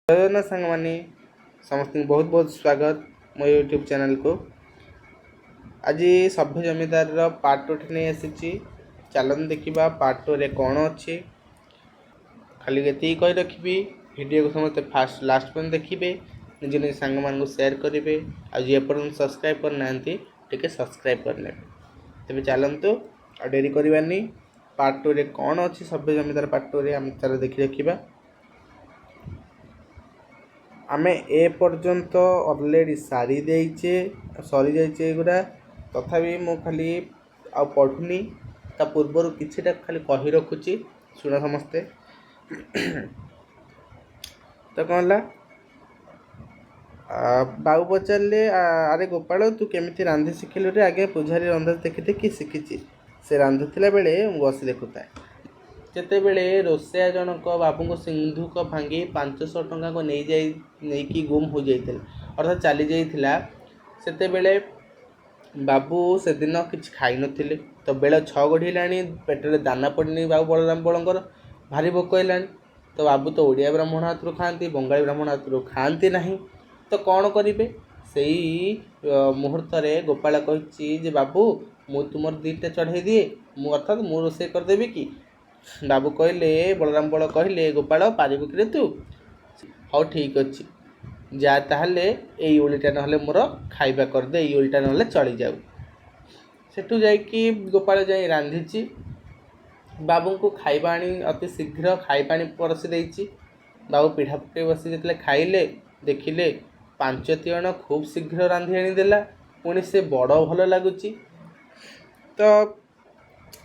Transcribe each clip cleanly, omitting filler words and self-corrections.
जय सांग मानी समस्त बहुत बहुत स्वागत मो यूट्यूब चैनल को। आज सभ्य जमीदार पार्ट 2 नहीं आसी चलन देखा पार्ट 2 रे कौन अच्छी खाली ये कही रखी वीडियो को समस्त फास्ट लास्ट पर्यंत देखिए निज निज सांग मान शेयर करेंगे आज एपर्यंत सब्सक्राइब करना टे सब्सक्राइब करने तेज चलतु आ डेरी करवानी पार्ट 2 रे कौन अच्छी सभ्य जमीदार पार्ट 2 रे आम चल देखी रखा। आमे ए पर्यंत ऑलरेडी सारी देचे सरी जाइए एगुड़ा तथापि मु खाली आ पढ़ुनी ता पूर्वर किछिटा खाली कही रखुची शुण समस्ते। तो कौन है बाबू पचारे अरे गोपाल तू केमिति रांधि शिखिलु रे आगे पूजारी रंधा देखी कि शिखी से रांधुला बेले बस देखुता जिते बड़े रोषेया जनक बाबू को सिंधुक भांगी 500 टंका को नहीं कि गुम हो जाता अर्थात चली जाता सेते बेले बाबू से दिन किसी खाई नथिले तो बेले 6 गढ़ा पेटरे दाना पड़नी बाबू बलराम बलंकर भारी भोक है तो बाबू तो ओडिया ब्राह्मण हाथ खाती बंगाली ब्राह्मण हाथ खाती ना तो कौन करेंगे से मुहूर्त गोपाल कही बाबू मु तुम 2टा चढ़े दिए अर्थात मु रोषे करदेवी कि बाबू कहले बलराम बल कहले गोपाल पारिबु कि तू हाँ ठीक अच्छे जा ताहले यही ओलीटा ना मोर खाइबा करदे ये ओलीटा ना चली जाऊ सेठू जाकि गोपाल जा रांधि बाबू को खाइबा आनी अति शीघ्र खाइबा आनी परसी देछि बाबू पिढ़ा पकई बसी जिते खाइले देखिले 5 तिण खूब शीघ्र रांधि आनीदेला पुणी से बड़ भल लगुच तो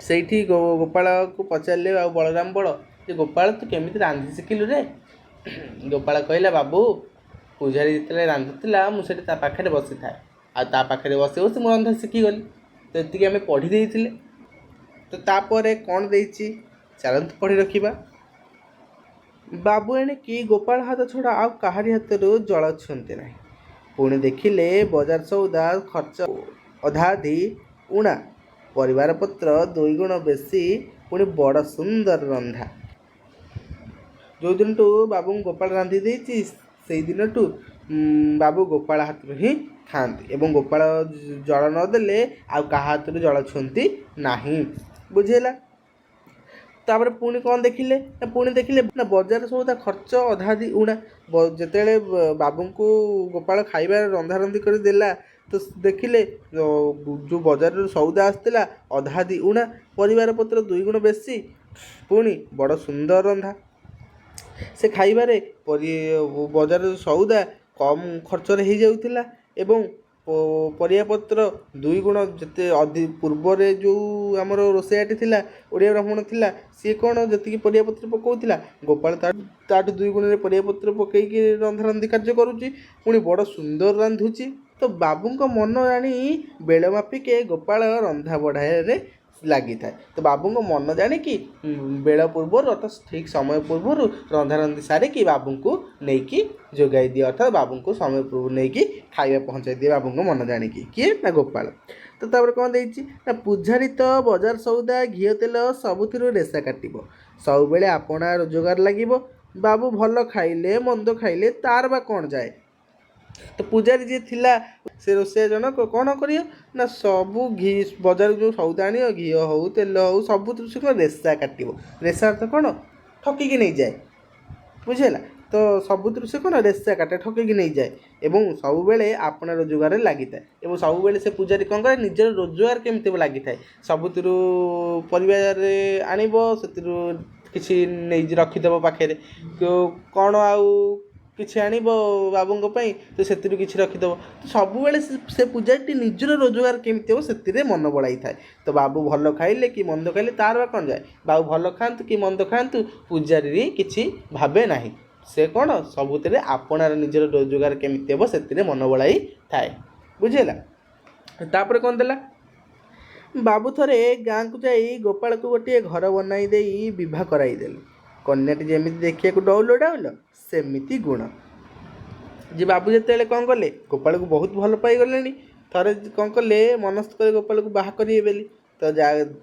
से गोपाल को पचारे आ बलराम बड़ जे गोपाल तू केमिति रांधि शिखिलु रे गोपाल कहला बाबू पूजारी जिते रांधुला मुझे पाखे बसी थाए आ पाखे बस बस मु रंधा शिखिगली तो ये आम पढ़ी देते तो तापर कौन देती चलत पढ़ी रखा बाबू एणे कि गोपाल हाथ छड़ा आ कहारी हाथ जल छुंती ना पुणी देखिले बजार सौदा खर्च अधाधी उणा परिवार पत्र 2 गुण बेसी पुणी बड़ सुंदर रंधा जो दिन टू बाबू गोपाल रांधि देती से दिन टू बाबू गोपाल हाथ ही खाती एवं गोपाल जल नदेले आउ कहा हाथ जल छुंती नहीं बुझेला। तापर पुणी कौन देखिले ना बजार सौदा खर्च अधादी उणा जिते बाबू को गोपाल खाइबा रंधारंधि कर देला तो देखिले जो बजार सौदा आसला अधादी उणा परिवार पत्र 2 गुण बेसी पुणी बड़ सुंदर रंधा से खाइबारे बजार सौदा कम खर्च हो जाउथिला एवं परियापत्र 2 गुण जिते अधिक पूर्व जो आमर रोषेयाटी थिला ओडिया ब्राह्मण थिला सी कौन जी परियापत्र पकाउथिला गोपाल ताठू 2 गुण परियापत्र पकईकि रंधारंधि कार्य करुच्ची पुणी बड़ सुंदर रांधुची तो बाबू को मन जानी बेल मापिके गोपाल रंधा बढ़ाए लगी था तो बाबू को मन जाणिकी बेल पूर्वर अर्थात ठीक समय पूर्वर रंधारंधि सारिकी बाबू को लेकिन जोगाई दिए अर्थात बाबू को समय पूर्व नहीं खाଇବା पहुँचाई दिए बाबू को मन जाणिकी किए ना गोपाल। तो तापर कौन देछि ना पूजारी तो बजार सौदा घी तेल सबुथिरु रेशा काटिबो सब बेले आपणा रोजगार लागिबो बाबू भल खाइले मंद खाइले तार बा कौन जाए तो पूजारी जी थिला से रोषेया जनक कौन करियो ना सबू घी बजार जो सौदा आनियो घी हो तेल हो सब से रेशा काटिबो रेशा अर्थ कौन ठकिकी नहीं जाए बुझेला तो सबुतिर से कौन रेशा काटे ठकिकी नहीं जाए एवं सब बेले आपना रोजगार लगी था एवं सब बेले से पूजारी कौन करे निजर रोजगार केमती लगी थाए सबुतिर परिवार आनिबो सेतिरु किछि नहीं रखिदेव पाखे कौन आउ किसी आनिब बाबू तो से किसी रखिदेव तो सब बेले से पूजारी निजर रोजगार केमती हो से मन बढ़ाई थाए तो बाबू भल खाइले कि मंद खाइले तार बा कौन जाए बाबू भल खातु कि मंद खातु पूजारी किसी भावे ना से कौन सबुत आपणार निजर रोजगार केमती हो से मन बढ़ाई थाए बुझेगा। तापर कौन देला बाबू थरे गाँ को जाई गोपाल को गोटे घर बनाई दे विवाह कराइदेले कन्याटी जमी देखिए डौल डाउल सेमिति गुण जी बाबू जिते कौन कले गोपाल को बहुत भल पाई गले थरे कौन कले मनस्थ कर गोपाल को बाहा करेंगे बेली तो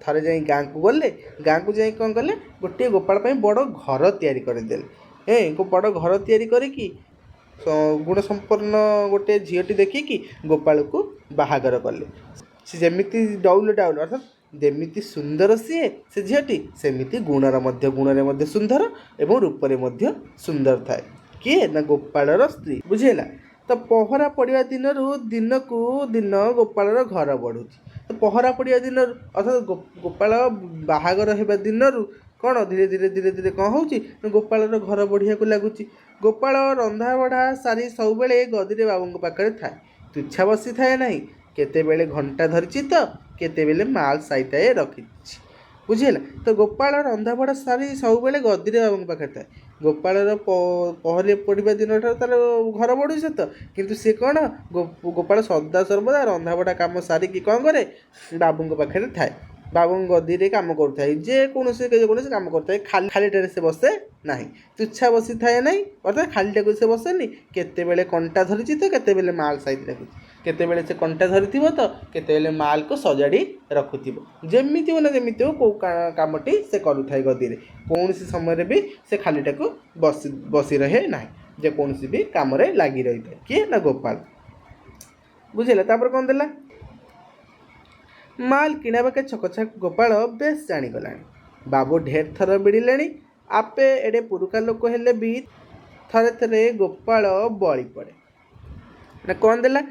थरे जा गाँ को गले गाँ को जा कौन कले गोटे गोपाल बड़ घर तैयारी करदेले ବଡ଼ ଘର ତିଆରି କରିକି ଗୁଣ ସମ୍ପନ୍ନ ଗୋଟେ ଝିଅଟି ଦେଖିକି ଗୋପାଳକୁ ବାହାଘର କଲେ। ସେ ଯେମିତି ଡଉଲ ଅର୍ଥାତ୍ ଯେମିତି ସୁନ୍ଦର ସିଏ ସେ ଝିଅଟି, ସେମିତି ଗୁଣରେ ମଧ୍ୟ ସୁନ୍ଦର ଏବଂ ରୂପରେ ମଧ୍ୟ ସୁନ୍ଦର ଥାଏ। କିଏ? ନା ଗୋପାଳର ସ୍ତ୍ରୀ। ବୁଝିହେଲା? ତ ପହରା ପଡ଼ିବା ଦିନରୁ ଦିନକୁ ଦିନ ଗୋପାଳର ଘର ବଢ଼ୁଛି। ତ ପହରା ପଡ଼ିବା ଦିନରୁ ଅର୍ଥାତ୍ ଗୋପାଳ ବାହାଘର ହେବା ଦିନରୁ କ'ଣ ଧୀରେ ଧୀରେ କ'ଣ ହେଉଛି ନା ଗୋପାଳର ଘର ବଢ଼ିବାକୁ ଲାଗୁଛି। ଗୋପାଳ ରନ୍ଧା ବଢ଼ା ସାରି ସବୁବେଳେ ଗଦିରେ ବାବୁଙ୍କ ପାଖରେ ଥାଏ। ତୁଚ୍ଛା ବସିଥାଏ ନାହିଁ। କେତେବେଳେ ଘଣ୍ଟା ଧରିଛି ତ କେତେବେଳେ ମାଲ ସାଇତାଏ ରଖିଛି। ବୁଝିହେଲା? ତ ଗୋପାଳ ରନ୍ଧାବଢ଼ା ସାରି ସବୁବେଳେ ଗଦିରେ ବାବୁଙ୍କ ପାଖରେ ଥାଏ। ଗୋପାଳର ପହରି ପଡ଼ିବା ଦିନଠାରୁ ତା'ର ଘର ବଢ଼ୁଛି ସତ, କିନ୍ତୁ ସେ କ'ଣ ଗୋପାଳ ସଦାସର୍ବଦା ରନ୍ଧାବଢ଼ା କାମ ସାରିକି କ'ଣ କରେ? ବାବୁଙ୍କ ପାଖରେ ଥାଏ। ବାବୁଙ୍କ ଗଦିରେ କାମ କରୁଥାଏ। ଯେକୌଣସି କାମ କରୁଥାଏ। ଖାଲିଟାରେ ସେ ବସେ ନାହିଁ। ତୁଚ୍ଛା ବସିଥାଏ ନାହିଁ ଅର୍ଥାତ୍ ଖାଲିଟାକୁ ସେ ବସେନି। କେତେବେଳେ କଣ୍ଟା ଧରିଛି ତ କେତେବେଳେ ମାଲ ସାଇତି ରଖୁଛି। କେତେବେଳେ ସେ କଣ୍ଟା ଧରିଥିବ ତ କେତେବେଳେ ମାଲକୁ ସଜାଡ଼ି ରଖୁଥିବ। ଯେମିତି ହଉ ନା ଯେମିତି ହଉ କେଉଁ କାମଟି ସେ କରୁଥାଏ ଗଦିରେ। କୌଣସି ସମୟରେ ବି ସେ ଖାଲିଟାକୁ ବସି ରହେ ନାହିଁ। ଯେକୌଣସି ବି କାମରେ ଲାଗି ରହିଥାଏ। କିଏ? ନା ଗୋପାଳ। ବୁଝିଲା? ତାପରେ କ'ଣ ଦେଲା? ମାଲ କିଣାବେକା ଛକଛାକ ଗୋପାଳ ବେଶ ଜାଣିଗଲାଣି। ବାବୁ ଢେର ଥର ବିଡ଼ିଲେଣି। ଆପେ ଏଡ଼େ ପୁରୁଖା ଲୋକ ହେଲେ ବି ଥରେ ଥରେ ଗୋପାଳ ବଳି ପଡ଼େ। ନା କ'ଣ ଦେଲା?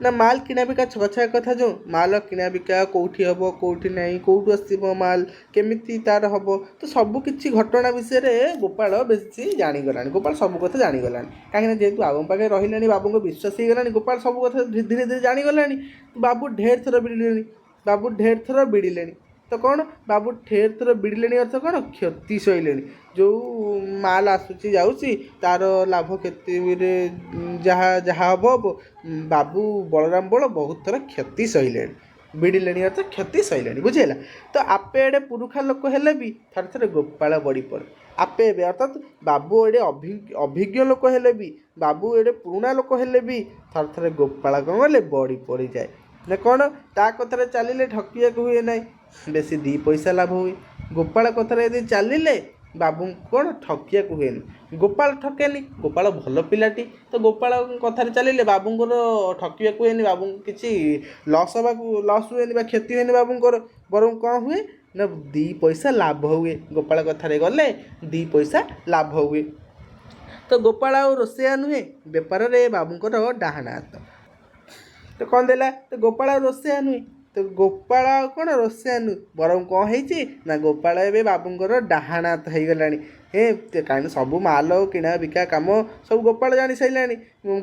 ନା ମାଲ କିଣାବିକା ଛକଛାକ କଥା, ଯେଉଁ ମାଲ କିଣାବିକା କେଉଁଠି ହେବ କେଉଁଠି ନାହିଁ, କେଉଁଠୁ ଆସିବ ମାଲ, କେମିତି ତା'ର ହେବ, ତ ସବୁ କିଛି ଘଟଣା ବିଷୟରେ ଗୋପାଳ ବେଶୀ ଜାଣିଗଲାଣି। ଗୋପାଳ ସବୁ କଥା ଜାଣିଗଲାଣି। କାହିଁକିନା ଯେହେତୁ ବାବୁଙ୍କ ପାଖରେ ରହିଲାଣି, ବାବୁଙ୍କ ବିଶ୍ୱାସ ହେଇଗଲାଣି, ଗୋପାଳ ସବୁ କଥା ଧୀରେ ଧୀରେ ଜାଣିଗଲାଣି। ବାବୁ ଢେର ଥର ବିଡ଼ିଲେଣି। ତ କ'ଣ? ବାବୁ ଢେର ଥର ବିଡ଼ିଲେଣି ଅର୍ଥ କ'ଣ? କ୍ଷତି ସହିଲେଣି। ଯେଉଁ ମାଲ ଆସୁଛି ଯାଉଛି ତା'ର ଲାଭ କ୍ଷତିରେ ଯାହା ହେବ ବାବୁ ବଳରାମ ବଳ ବହୁତ ଥର କ୍ଷତି ସହିଲେଣି। ବିଡ଼ିଲେଣି ଅର୍ଥ କ୍ଷତି ସହିଲେଣି। ବୁଝିହେଲା? ତ ଆପେ ଏଡ଼େ ପୁରୁଖା ଲୋକ ହେଲେ ବି ଥରେ ଥରେ ଗୋପାଳ ବଳି ପଡ଼େ। ଆପେ ଏବେ ଅର୍ଥାତ୍ ବାବୁ ଏଡ଼େ ଅଭିଜ୍ଞ ଲୋକ ହେଲେ ବି, ବାବୁ ଏଡ଼େ ପୁରୁଣା ଲୋକ ହେଲେ ବି ଥରେ ଥରେ ଗୋପାଳ କ'ଣ କଲେ? ବଳି ପଡ଼ିଯାଏ। ନା କ'ଣ? ତା କଥାରେ ଚାଲିଲେ ଠକିବାକୁ ହୁଏ ନାହିଁ, ବେଶୀ 2 ପଇସା ଲାଭ ହୁଏ। ଗୋପାଳ କଥାରେ ଯଦି ଚାଲିଲେ ବାବୁଙ୍କୁ କ'ଣ? ଠକିବାକୁ ହୁଏନି। ଗୋପାଳ ଠକେନି। ଗୋପାଳ ଭଲ ପିଲାଟି। ତ ଗୋପାଳ କଥାରେ ଚାଲିଲେ ବାବୁଙ୍କର ଠକିବାକୁ ହୁଏନି। ବାବୁଙ୍କୁ କିଛି ଲସ୍ ହୁଏନି ବା କ୍ଷତି ହୁଏନି ବାବୁଙ୍କର। ବରଂ କ'ଣ ହୁଏ? ନା 2 ପଇସା ଲାଭ ହୁଏ। ଗୋପାଳ କଥାରେ ଗଲେ 2 ପଇସା ଲାଭ ହୁଏ। ତ ଗୋପାଳ ଆଉ ରୋଷେଇଆ ନୁହେଁ, ବେପାରରେ ବାବୁଙ୍କର ଡାହାଣ ହାତ। ତ କ'ଣ ଦେଲା? ତ ଗୋପାଳ ଆଉ ରୋଷେଇଆ ନୁହେଁ। ତ ଗୋପାଳ ଆଉ କ'ଣ? ରୋଷେଇଆ ନୁହେଁ। ବରଂ କ'ଣ ହେଇଛି? ନା ଗୋପାଳ ଏବେ ବାବୁଙ୍କର ଡାହାଣ ହାତ ହେଇଗଲାଣି। କାହିଁକି ସବୁ ମାଲ କିଣା ବିକା କାମ ସବୁ ଗୋପାଳ ଜାଣି ସାରିଲାଣି।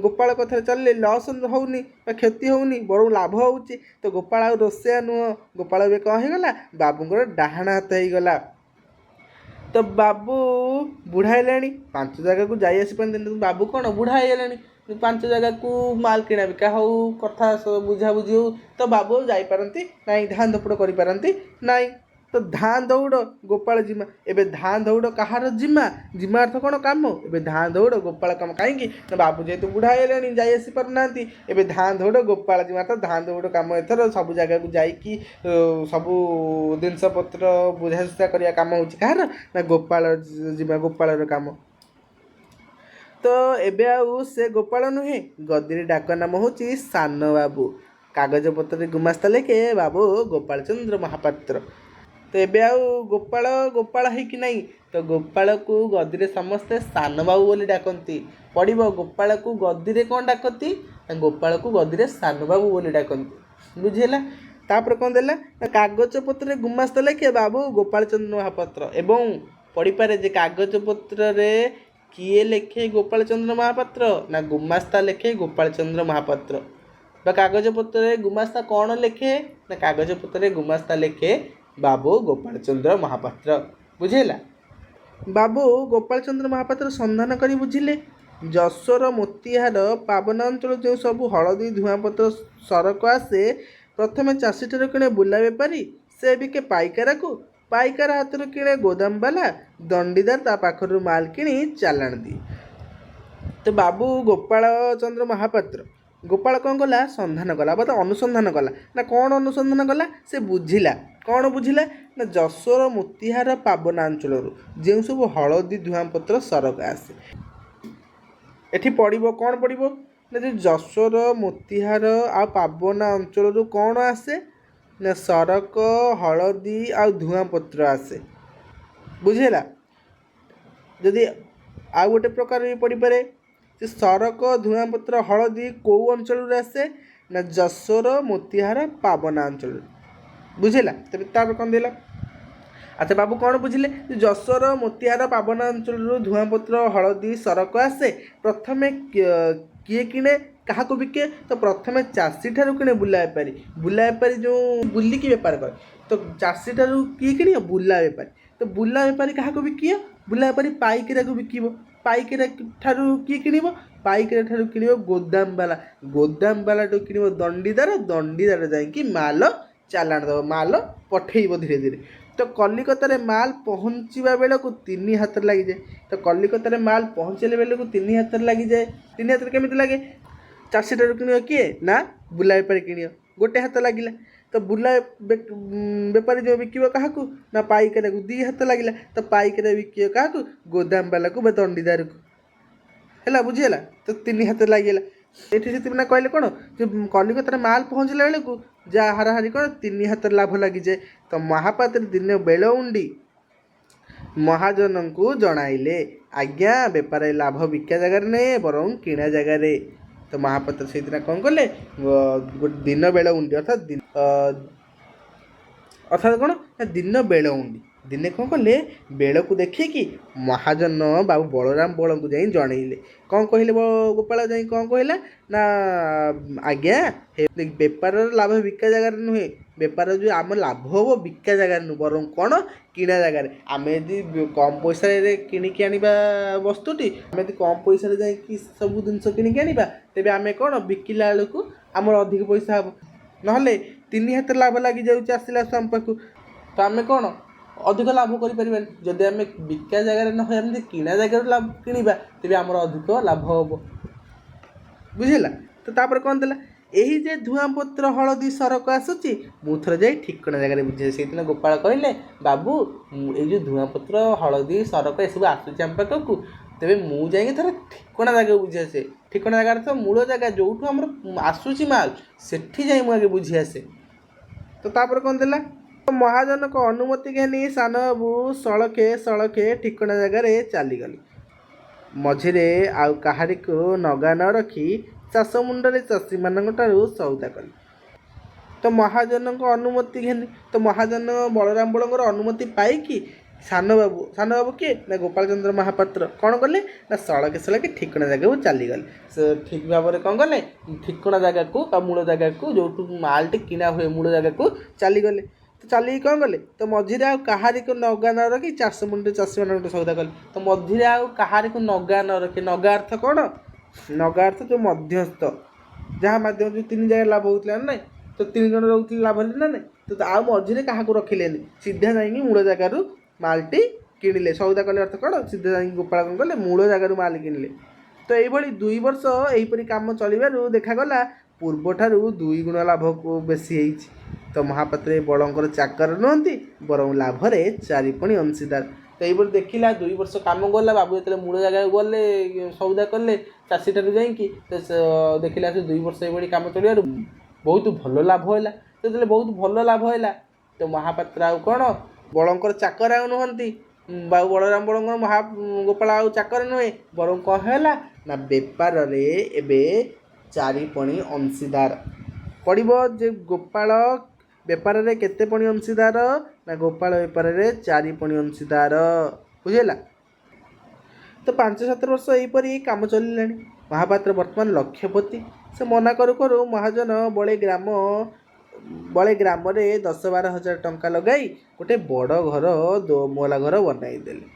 ଗୋପାଳ କଥାରେ ଚାଲିଲେ ଲସ୍ ହେଉନି ବା କ୍ଷତି ହେଉନି, ବରଂ ଲାଭ ହେଉଛି। ତ ଗୋପାଳ ଆଉ ରୋଷେଇଆ ନୁହଁ। ଗୋପାଳ ଏବେ କ'ଣ ହେଇଗଲା? ବାବୁଙ୍କର ଡାହାଣ ହାତ ହେଇଗଲା। ତ ବାବୁ ବୁଢ଼ା ହେଲେଣି। 5 ଜାଗାକୁ ଯାଇ ଆସିପାରନ୍ତି। ବାବୁ କ'ଣ? ବୁଢ଼ା ହେଇଗଲେଣି। 5 ଜାଗାକୁ ମାଲ କିଣା ବିକା ହେଉ, କଥା ବୁଝାବୁଝି ହେଉ, ତ ବାବୁ ଯାଇପାରନ୍ତି ନାହିଁ, ଧାଁ ଧପଡ଼ କରିପାରନ୍ତି ନାହିଁ। ତ ଧାଁ ଦୌଡ଼ ଗୋପାଳ ଜିମା। ଏବେ ଧାଁ ଦୌଡ଼ କାହାର ଜିମା? ଜିମା ଅର୍ଥ କ'ଣ? କାମ। ଏବେ ଧାଁ ଦୌଡ଼ ଗୋପାଳ କାମ। କାହିଁକି? ନା ବାବୁ ଯେହେତୁ ବୁଢ଼ା ହେଇଗଲେଣି, ଯାଇ ଆସିପାରୁନାହାନ୍ତି। ଏବେ ଧାଁ ଦୌଡ଼ ଗୋପାଳ ଜିମା। ତ ଧାଁ ଦୌଡ଼ କାମ ଏଥର ସବୁ ଜାଗାକୁ ଯାଇକି ସବୁ ଜିନିଷପତ୍ର ବୁଝାସୁଝା କରିବା କାମ ହେଉଛି କାହାର? ନା ଗୋପାଳ ଜିମା, ଗୋପାଳର କାମ। ତ ଏବେ ଆଉ ସେ ଗୋପାଳ ନୁହେଁ। ଗଦିରେ ଡାକ ନାମ ହେଉଛି ସାନ ବାବୁ। କାଗଜପତ୍ରରେ ଗୁମାସ୍ତା ଲେଖେ ବାବୁ ଗୋପାଳଚନ୍ଦ୍ର ମହାପାତ୍ର। ତ ଏବେ ଆଉ ଗୋପାଳ ହେଇକି ନାହିଁ। ତ ଗୋପାଳକୁ ଗଦିରେ ସମସ୍ତେ ସାନ ବାବୁ ବୋଲି ଡାକନ୍ତି। ପଡ଼ିବ ଗୋପାଳକୁ ଗଦିରେ କ'ଣ ଡାକନ୍ତି? ଗୋପାଳକୁ ଗଦିରେ ସାନ ବାବୁ ବୋଲି ଡାକନ୍ତି। ବୁଝିହେଲା? ତାପରେ କ'ଣ ଦେଲା? କାଗଜପତ୍ରରେ ଗୁମାସ୍ତା ଲେଖେ ବାବୁ ଗୋପାଳଚନ୍ଦ୍ର ମହାପାତ୍ର। ଏବଂ ପଡ଼ିପାରେ ଯେ କାଗଜପତ୍ରରେ କିଏ ଲେଖେ ଗୋପାଳଚନ୍ଦ୍ର ମହାପାତ୍ର? ନା ଗୁମାସ୍ତା ଲେଖେ ଗୋପାଳଚନ୍ଦ୍ର ମହାପାତ୍ର। ବା କାଗଜପତ୍ରରେ ଗୁମାସ୍ତା କ'ଣ ଲେଖେ? ନା କାଗଜପତ୍ରରେ ଗୁମାସ୍ତା ଲେଖେ ବାବୁ ଗୋପାଳଚନ୍ଦ୍ର ମହାପାତ୍ର। ବୁଝିହେଲା? ବାବୁ ଗୋପାଳଚନ୍ଦ୍ର ମହାପାତ୍ର ସନ୍ଧାନ କରି ବୁଝିଲେ ଯଶୋର ମୋତିହାର ପାବନ ଅଞ୍ଚଳ ଯେଉଁ ସବୁ ହଳଦୀ ଧୂଆଁପତ୍ର ସରକ ଆସେ, ପ୍ରଥମେ ଚାଷୀଠାରୁ କିଣେ ବୁଲା ବେପାରୀ, ସେ ବିକେ ପାଇକାରାକୁ, ପାଇକାର ହାତରୁ କିଣେ ଗୋଦାମବାଲା, ଦଣ୍ଡିଦାର ତା ପାଖରୁ ମାଲ କିଣି ଚାଲାଣ ଦିଏ। ତ ବାବୁ ଗୋପାଳଚନ୍ଦ୍ର ମହାପାତ୍ର ଗୋପାଳ କ'ଣ କଲା, ସନ୍ଧାନ କଲା ବା ଅନୁସନ୍ଧାନ କଲା। ନା କ'ଣ ଅନୁସନ୍ଧାନ କଲା, ସେ ବୁଝିଲା। କ'ଣ ବୁଝିଲା ନା ଯଶୋର ମୋତିହାର ପାବନା ଅଞ୍ଚଳରୁ ଯେଉଁ ସବୁ ହଳଦୀ ଧୂଆଁପତ୍ର ସରକ ଆସେ, ଏଠି ପଡ଼ିବ କ'ଣ ପଡ଼ିବ ନା ଯେ ଯଶୋର ମୋତିହାର ଆଉ ପାବନା ଅଞ୍ଚଳରୁ କ'ଣ ଆସେ ନା ସରକ, ହଳଦୀ ଆଉ ଧୂଆଁପତ୍ର ଆସେ। ବୁଝିଲା। ଯଦି ଆଉ ଗୋଟେ ପ୍ରକାର ବି ପଡ଼ିପାରେ ଯେ ସରକ, ଧୂଆଁପତ୍ର, ହଳଦୀ କେଉଁ ଅଞ୍ଚଳରୁ ଆସେ ନା ଯଶୋର ମୋତିହାର ପାବନା ଅଞ୍ଚଳରୁ। ବୁଝିଲା। ତେବେ ତାପରେ କ'ଣ ଦେଲା, ଆଚ୍ଛା ବାବୁ କ'ଣ ବୁଝିଲେ, ଯଶୋର ମୋତିହାର ପାବନା ଅଞ୍ଚଳରୁ ଧୂଆଁପତ୍ର, ହଳଦୀ, ସରକ ଆସେ। ପ୍ରଥମେ କିଏ କିଣେ, କାହାକୁ ବିକେ, ତ ପ୍ରଥମେ ଚାଷୀଠାରୁ କିଣେ ବୁଲା ବେପାରୀ। ବୁଲା ବେପାରୀ ଯେଉଁ ବୁଲିକି ବେପାର କରେ, ତ ଚାଷୀଠାରୁ କିଏ କିଣିବ, ବୁଲା ବେପାରୀ। ତ ବୁଲା ବେପାରୀ କାହାକୁ ବିକିବ, ବୁଲା ବେପାରୀ ପାଇକିରାକୁ ବିକିବ। ପାଇକିରା ଠାରୁ କିଏ କିଣିବ, ପାଇକିରା ଠାରୁ କିଣିବ ଗୋଦାମବାଲା। ଗୋଦାମବାଲାଠୁ କିଣିବ ଦଣ୍ଡିଦାର। ଦଣ୍ଡିଦାର ଯାଇକି ମାଲ ଚାଲାଣ ଦେବ, ମାଲ ପଠେଇବ ଧୀରେ ଧୀରେ। ତ କଲିକତାରେ ମାଲ ପହଞ୍ଚିବା ବେଳକୁ 3 ହାତ ଲାଗିଯାଏ। ତ କଲିକତାରେ ମାଲ ପହଞ୍ଚିଲା ବେଳକୁ 3 ହାତରେ ଲାଗିଯାଏ। 3 ହାତରେ କେମିତି ଲାଗେ, ଚାଷୀଠାରୁ କିଣିବ କିଏ ନା ବୁଲା ବେପାରୀ କିଣିବ, 1 ହାତ ଲାଗିଲା। ତ ବୁଲା ବେପାରୀ ଯେଉଁ ବିକିବ କାହାକୁ ନା ପାଇକାରାକୁ, 2 ହାତ ଲାଗିଲା। ତ ପାଇକାରା ବିକିବ କାହାକୁ, ଗୋଦାମବାଲାକୁ ବା ଦଣ୍ଡିଦାରକୁ। ହେଲା, ବୁଝିହେଲା। ତ 3 ହାତରେ ଲାଗିଗଲା। ଏଠି ସେଥିପାଇଁ କହିଲେ କ'ଣ ଯେ କଲିକତାରେ ମାଲ ପହଞ୍ଚିଲା ବେଳକୁ ଯାହା ହାରାହାରି କ'ଣ 3 ହାତରେ ଲାଭ ଲାଗିଯାଏ। ତ ମହାପାତ୍ର ଦିନେ ବେଳଉଣ୍ଡି ମହାଜନଙ୍କୁ ଜଣାଇଲେ, ଆଜ୍ଞା ବେପାର ଲାଭ ବିକା ଜାଗାରେ ନୁହେଁ ବରଂ କିଣା ଜାଗାରେ। ତ ମହାପାତ୍ର ସେଇଦିନ କ'ଣ କଲେ, ଦିନ ବେଳଉଣ୍ଡି ଅର୍ଥାৎ କ'ଣ ନା ଦିନ ବେଳଉଣ୍ଡି ଦିନେ କ'ଣ କଲେ, ବେଳକୁ ଦେଖିକି ମହାଜନ ବାବୁ ବଳରାମ ବଳଙ୍କୁ ଯାଇ ଜଣେଇଲେ। କ'ଣ କହିଲେ, ଗୋପାଳ ଯାଇ କ'ଣ କହିଲା ନା ଆଜ୍ଞା ବେପାରର ଲାଭ ବିକା ଜାଗାରେ ନୁହେଁ, ବେପାର ଯେଉଁ ଆମ ଲାଭ ହେବ ବିକା ଜାଗାରେ ନୁହେଁ ବରଂ କ'ଣ କିଣା ଜାଗାରେ। ଆମେ ଯଦି କମ୍ ପଇସାରେ କିଣିକି ଆଣିବା ବସ୍ତୁଟି, ଆମେ ଯଦି କମ୍ ପଇସାରେ ଯାଇକି ସବୁ ଜିନିଷ କିଣିକି ଆଣିବା, ତେବେ ଆମେ କ'ଣ ବିକିଲା ବେଳକୁ ଆମର ଅଧିକ ପଇସା ହେବ। ନହେଲେ 3 ହାତରେ ଲାଭ ଲାଗିଯାଉଛି ଆସିଲା ଆମ ପାଖକୁ, ତ ଆମେ କ'ଣ ଅଧିକ ଲାଭ କରିପାରିବାନି। ଯଦି ଆମେ ବିକା ଜାଗାରେ ନ ହୋଇ ଆମେ ଯଦି କିଣା ଜାଗାରୁ ଲାଭ କିଣିବା, ତେବେ ଆମର ଅଧିକ ଲାଭ ହେବ। ବୁଝିଲା। ତ ତାପରେ କ'ଣ ଦେଲା, ଏହି ଯେ ଧୂଆଁପତ୍ର, ହଳଦୀ, ସରକ ଆସୁଛି, ମୁଁ ଥରେ ଯାଇ ଠିକଣା ଜାଗାରେ ବୁଝେ। ସେଇଦିନ ଗୋପାଳ କହିଲେ, ବାବୁ ଏଇ ଯେଉଁ ଧୂଆଁପତ୍ର, ହଳଦୀ, ସରକ ଏସବୁ ଆସୁଛି ଆମ ପାଖକୁ, ତେବେ ମୁଁ ଯାଇକି ଥରେ ଠିକଣା ଜାଗାକୁ ବୁଝି ଆସେ। ଠିକଣା ଜାଗାରେ ତ ମୂଳ ଜାଗା ଯେଉଁଠୁ ଆମର ଆସୁଛି ମାଲ, ସେଠି ଯାଇ ମୁଁ ଆଗେ ବୁଝି ଆସେ। ତ ତାପରେ କ'ଣ ଦେଲା, ମହାଜନଙ୍କ ଅନୁମତି ଘେନି ସାନବାବୁ ସଳଖେ ସଳଖେ ଠିକଣା ଜାଗାରେ ଚାଲିଗଲେ। ମଝିରେ ଆଉ କାହାରିକୁ ନଗା ନ ରଖି ଚାଷ ମୁଣ୍ଡରେ ଚାଷୀମାନଙ୍କଠାରୁ ସଉଦା କଲେ। ତ ମହାଜନଙ୍କ ଅନୁମତି ଘେନି, ତ ମହାଜନ ବଳରାମ ବଳଙ୍କର ଅନୁମତି ପାଇକି ସାନବାବୁ କିଏ ନା ଗୋପାଳଚନ୍ଦ୍ର ମହାପାତ୍ର କ'ଣ କଲେ ନା ସଳଖେ ସଳଖେ ଠିକଣା ଜାଗାକୁ ଚାଲିଗଲେ। ସେ ଠିକ୍ ଭାବରେ କ'ଣ କଲେ, ଠିକଣା ଜାଗାକୁ ବା ମୂଳ ଜାଗାକୁ ଯେଉଁଠୁ ମାଲଟି କିଣା ହୁଏ ମୂଳ ଜାଗାକୁ ଚାଲିଗଲେ। ତ ଚାଲିକି କ'ଣ କଲେ, ତ ମଝିରେ ଆଉ କାହାରିକୁ ନଗା ନ ରଖି ଚାଷ ମୁଣ୍ଡରେ ଚାଷୀମାନଙ୍କୁ ସଉଦା କଲେ। ତ ମଝିରେ ଆଉ କାହାରିକୁ ନଗା ନ ରଖି, ନଗା ଅର୍ଥ କ'ଣ, ନଗା ଅର୍ଥ ଯେଉଁ ମଧ୍ୟସ୍ଥ, ଯାହା ମାଧ୍ୟମରେ ଯେଉଁ 3 ଜାଗାରେ ଲାଭ ହେଉଥିଲା ନା ନାହିଁ, ତ 3 ଜଣ ରହୁଥିଲେ ଲାଭ ହେଲେ ନା ନାହିଁ। ତ ଆଉ ମଝିରେ କାହାକୁ ରଖିଲେନି, ସିଧା ଯାଇକି ମୂଳ ଜାଗାରୁ ମାଲଟି କିଣିଲେ। ସଉଦା କଲେ ଅର୍ଥ କ'ଣ, ସିଧା ଯାଇକି ଗୋପାଳ କ'ଣ କଲେ, ମୂଳ ଜାଗାରୁ ମାଲ କିଣିଲେ। ତ ଏଇଭଳି 2 ବର୍ଷ ଏହିପରି କାମ ଚଳିବାରୁ ଦେଖାଗଲା ପୂର୍ବଠାରୁ 2 ଗୁଣ ଲାଭକୁ ବେଶୀ ହେଇଛି। ତ ମହାପାତ୍ର ବଳଙ୍କର ଚାକର ନୁହନ୍ତି ବରଂ ଲାଭରେ 4 ପଣି ଅଂଶୀଦାର। ତ ଏଇଭଳି ଦେଖିଲା 2 ବର୍ଷ କାମ ଗଲା। ବାବୁ ଯେତେବେଳେ ମୂଳ ଜାଗାକୁ ଗଲେ ସଉଦା କଲେ ଚାଷୀଠାରୁ ଯାଇକି, ତ ଦେଖିଲା ସେ 2 ବର୍ଷ ଏଇଭଳି କାମ ଚଳିବାରୁ ବହୁତ ଭଲ ଲାଭ ହେଲା। ଯେତେବେଳେ ବହୁତ ଭଲ ଲାଭ ହେଲା, ତ ମହାପାତ୍ର ଆଉ କ'ଣ ବଳଙ୍କର ଚାକର ଆଉ ନୁହନ୍ତି, ବାବୁ ବଳରାମ ବଳଙ୍କର ଗୋପାଳ ଆଉ ଚାକର ନୁହେଁ ବରଂ କ'ଣ ହେଲା ନା ବେପାରରେ ଏବେ 4 ପଣି ଅଂଶୀଦାର। ପଡ଼ିବ ଯେ ଗୋପାଳ ବେପାରରେ କେତେ ପଣି ଅଂଶୀଦାର ନା ଗୋପାଳ ବେପାରରେ 4 ପଣି ଅଂଶୀଦାର। ବୁଝିଲା। ତ 5-7 ବର୍ଷ ଏହିପରି କାମ ଚଳିଲାଣି। ମହାପାତ୍ର ବର୍ତ୍ତମାନ ଲକ୍ଷପତି। ସେ ମନା କରୁ କରୁ ମହାଜନ ବଳେ ଗ୍ରାମରେ 10-12 ହଜାର ଟଙ୍କା ଲଗାଇ ଗୋଟେ ବଡ଼ ଘର, 2 ମହଲା ଘର ବନାଇଦେଲେ।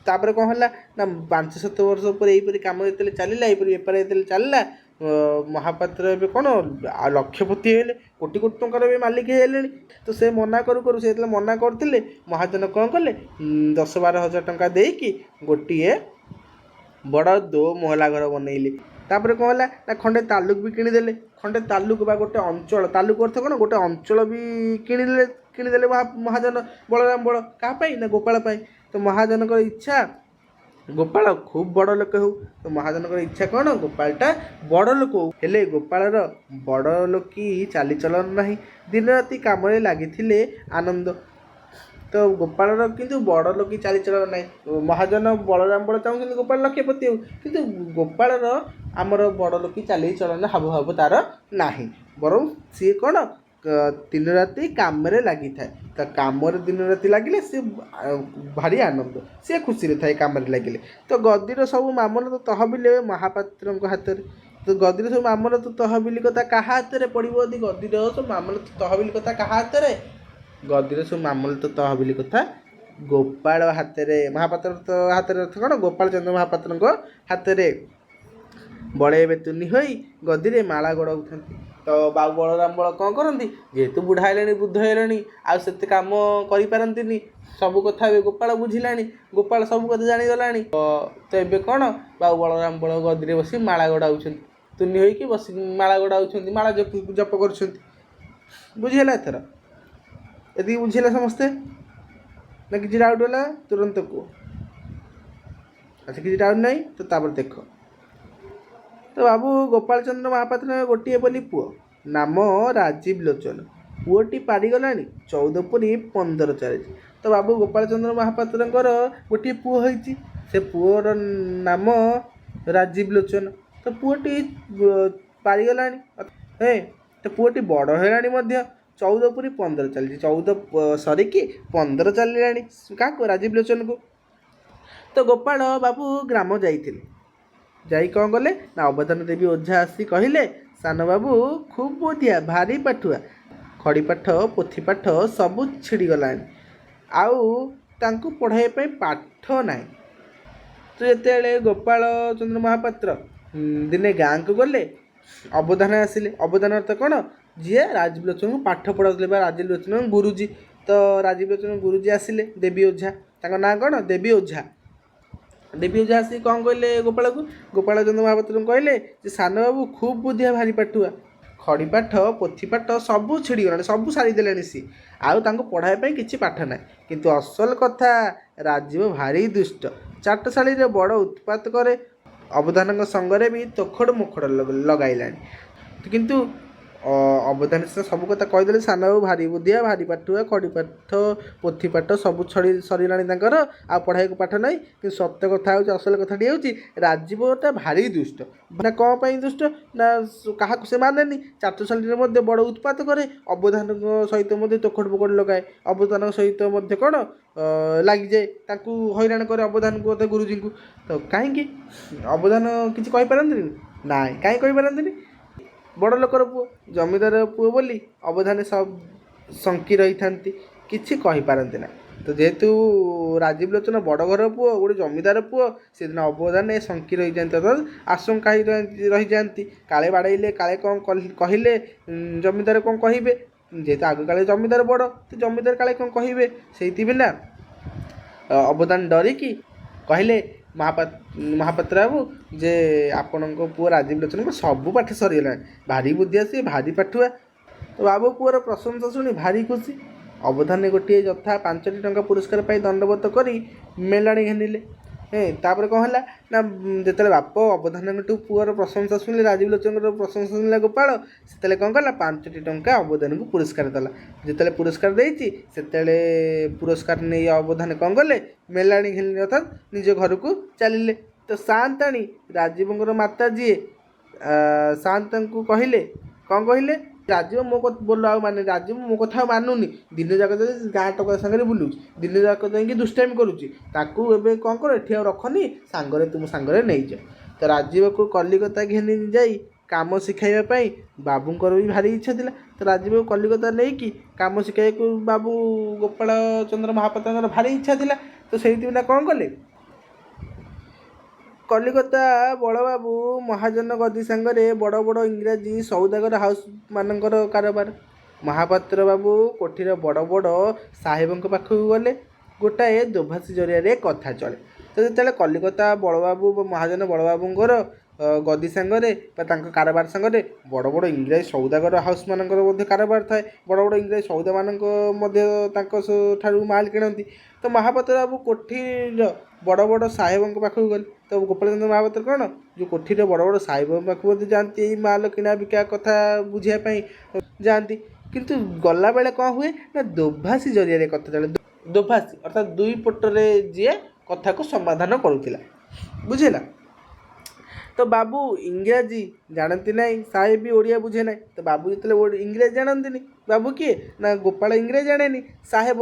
ତାପରେ କ'ଣ ହେଲା ନା 5-7 ବର୍ଷ ପରେ ଏହିପରି କାମ ଯେତେବେଳେ ଚାଲିଲା, ଏହିପରି ବେପାର ଯେତେବେଳେ ଚାଲିଲା, ମହାପାତ୍ର ଏବେ କ'ଣ ଲକ୍ଷପତି ହେଲେ, କୋଟି କୋଟି ଟଙ୍କାର ଏବେ ମାଲିକ ହେଇଗଲେଣି। ତ ସେ ମନା କରୁ କରୁ, ସେ ଯେତେବେଳେ ମନା କରୁଥିଲେ, ମହାଜନ କ'ଣ କଲେ 10-12 ହଜାର ଟଙ୍କା ଦେଇକି ଗୋଟିଏ ବଡ଼ 2 ମହଲା ଘର ବନେଇଲେ। तापर कौन है ना खंडे तालुक भी किणीदे खंडे तालुक बा गोटे अंचल तालुक अर्थ कौन गोटे अंचल भी किणीदे महाजन बलराम बड़ क्या ना गोपाल तो महाजन इच्छा गोपाल खूब बड़ लोक हो तो महाजन इच्छा कौन गोपालटा बड़ लोक हो हेले गोपालर बड़ लोकी चाली चलन ना दिन राति काम लगी आनंद तो गोपालर किंतु बड़ लोकी चाली चलन ना महाजन बलराम बड़ चाहूँ गोपाल लक्षपति हो किंतु गोपालर आमर बड़ लोकी चाली चलन हाव भाव तार ना बर सी कौन दिन राति काम लगी थाए तो काम दिन राति लगिले सी भारी आनंद सी खुशी थाए काम लगिले तो गदीर सब मामला तो तहबिल महापात्र हाथ में तो गदीर सब मामला तो तहबिल कथा क्या हाथ में पड़ो यदि गदीर सब मामला तो तहबिल कथा क्या हाथ में गदीर सब मामला तो तहबिल कथा गोपाल हाथ में महापात्र तो हाथ में अर्थ कौन गोपाल चंद्र महापात्र हाथ में बड़े बेतुनी हो गदी में माला गड़ाऊँ तो बाबू बलराम बड़ कौन करती जेहेतु बुढ़ा है बुद्ध है आते कम करपारती सब कथा गोपाल बुझिला गोपाल सब कथा जाणीगला तो ये कौन बाबू बलराम बड़ गदी बस माला गड़ाऊँ तुनी होगी बस माला गड़ाऊँ माला जप कर बुझीगला एथर यदि बुझीला समस्ते ना कि डाउट है तुरंत कह अच्छा किसी डाउट नहीं तो तापर देख तो बाबू गोपाल चंद्र महापात्र गोटे बोली पुओ नाम राजीव लोचन पुओटी पारिगला 14 पुरी 15 चली तो बाबू गोपाल चंद्र महापात्र गोटे पुओ होती से पुओर नाम राजीव लोचन तो पुओटी पारिगला हे तो पुओटी बड़ है 14 पुरी 15 चली 14 सरिकी 15 चलिला क्या राजीव लोचन को तो गोपाल बाबू ग्राम जाइए जाई कौन गले ना अवधान देवी ओझा आसी कहले सान बाबू खूब बुद्धिया भारी पाठुआ खड़ी पाठ पोथी पाठ सबू छिड़गला आउ तांकु पढ़ाई पाठ ना तो जिते गोपाल चंद्र महापात्र दिने गाँ को गले अवधान आसिले अवधान अर्थ कौन जी राजीव लोचन को पाठ पढ़ाते राजीव लोचन गुरुजी तो राजीव लोचन गुरुजी आसिले देवी ओझा ना कौन देवी ओझा देवी ओझा आसी कौन कहले गोपाल को गोपाल चंद्र महापात्र कहले सान बाबू खूब बुद्धिया भारी पाठुआ खड़ी पाठ पोथी पाठ सबू छिड़गला सबू सारीदे सी आउ पढ़ाई किसी पाठ ना किंतु असल कथा राजीव भारी दुष्ट चाटशाली बड़ उत्पात करे अवधान संगे भी तोखड़ मोखड़ लगाइला किंतु अवधान से सब कथा कहीदे सान बाबू भारी बुद्धिया भारी पाठुआ खड़ी पाठ पोथी पाठ सब छड़ी सरीला आ पढ़ाई को पाठ ना कि सत्य कथा हो असल कथाटी हूँ राजीवटा भारी दुष्ट ना कौन दुष्ट ना क्या से माने चाटशाली बड़ उत्पात करे अवधान सहित तोखड़ पोखड़ लगाए अवधान सहित कौन लगी जाए हैरान करे अवधान को गुरुजी को तो कहीं अवधान किसी कहींपारती ना कहीं कहींपारती बड़ लोकर पुओ जमीदार पुओ बोली अवधान सब शंकी रही था किसी कहींपारती ना तो जेहेतु राजीव लोचन बड़ घर पुओ गोटे जमीदार पुओ से दिन अवधान शंकी रही जाती अर्थात आशंका रही जाती काले बाड़े काले कौन कहले जमीदार कौन कहे जेहेतु आग काले जमीदार बड़ तो जमीदार काले कौन कहे से ना अवधान डरिकी कहले महापात्र बाबू जे आपण पुओ राजीव लोचन को सबू पाठ सरीगला भारी बुद्धिया सी भारी पाठुआ तो बाबू पुओर प्रशंसा शुणी भारी खुशी अवधान गोटे यथा 5 टंका पुरस्कार पाई दंडवत कर मेलाणी घेनिले तापर कौन है ना जिते बाप अवधान पुओर प्रशंसा शुणिले राजीव लोचन प्रशंसा शुणिला गोपाल से कौन कला 5 टंका अवधान को पुरस्कार देला जिते पुरस्कार देती से पुरस्कार नहीं अवधान कौन कले मेलाणी घेनिले अर्थात निज घर को चलिले तो शांताणी राजीव माता जी शांत को कहले कौन कहले राजीव मो बोल माने राजीव मो कथा मानुनी दिन जाक गाँ टका सागर बुलूँ दिन जाक जा दुष्टामी करुच्ची कौन कर ये रखनी सांगरे तुम सांगरे नहीं जा तो राजीव को कलिकता घेनी जाई काम शिखाइवाई बाबूंर भी भारी इच्छा थी तो राजीव को कलिकता नहीं कि काम शिखाइबा बाबू गोपाल चंद्र महापात्र भारी इच्छा थी तो से कौन कले कलिकता बड़बाबू महाजन गदी सांगरे बड़ बड़ इंग्राजी सौदागर हाउस मानकर कारोबार महापात्र बाबू कोठीर बड़ बड़ साहेबों पाखक गले गोटाए दोभाषी जरिया कथा चले ତ ଯେତେବେଳେ କଲିକତା ବଡ଼ବାବୁ ମହାଜନ ବଡ଼ବାବୁଙ୍କର ଗଦି ସାଙ୍ଗରେ ବା ତାଙ୍କ କାରବାର ସାଙ୍ଗରେ ବଡ଼ ବଡ଼ ଇଂରାଜୀ ସୌଦାଗର ହାଉସ୍ମାନଙ୍କର ମଧ୍ୟ କାରବାର ଥାଏ। ବଡ଼ ବଡ଼ ଇଂରାଜୀ ସୌଦାମାନଙ୍କ ମଧ୍ୟ ତାଙ୍କ ଠାରୁ ମାଲ କିଣନ୍ତି। ତ ମହାପାତ୍ର ବାବୁ କୋଠିର ବଡ଼ ବଡ଼ ସାହେବଙ୍କ ପାଖକୁ ଗଲେ। ତ ଗୋପାଳଚନ୍ଦ୍ର ମହାପାତ୍ର କ'ଣ ଯେଉଁ କୋଠିର ବଡ଼ ବଡ଼ ସାହେବଙ୍କ ପାଖକୁ ମଧ୍ୟ ଯାଆନ୍ତି, ଏଇ ମାଲ କିଣା ବିକା କଥା ବୁଝିବା ପାଇଁ ଯାଆନ୍ତି। କିନ୍ତୁ ଗଲାବେଳେ କ'ଣ ହୁଏ ନା ଦୋଭାଷୀ ଜରିଆରେ କଥା ଚାଲେ। ଦୋଭାଷୀ ଅର୍ଥାତ୍ ଦୁଇ ପଟରେ ଯିଏ କଥାକୁ ସମାଧାନ କରୁଥିଲା, ବୁଝିଲା। ତ ବାବୁ ଇଂରାଜୀ ଜାଣନ୍ତି ନାହିଁ, ସାହେବ ବି ଓଡ଼ିଆ ବୁଝେ ନାହିଁ। ତ ବାବୁ ଯେତେବେଳେ ଇଂରାଜୀ ଜାଣନ୍ତିନି, ବାବୁ କିଏ ନା ଗୋପାଳ ଇଂରାଜୀ ଜାଣେନି। ସାହେବ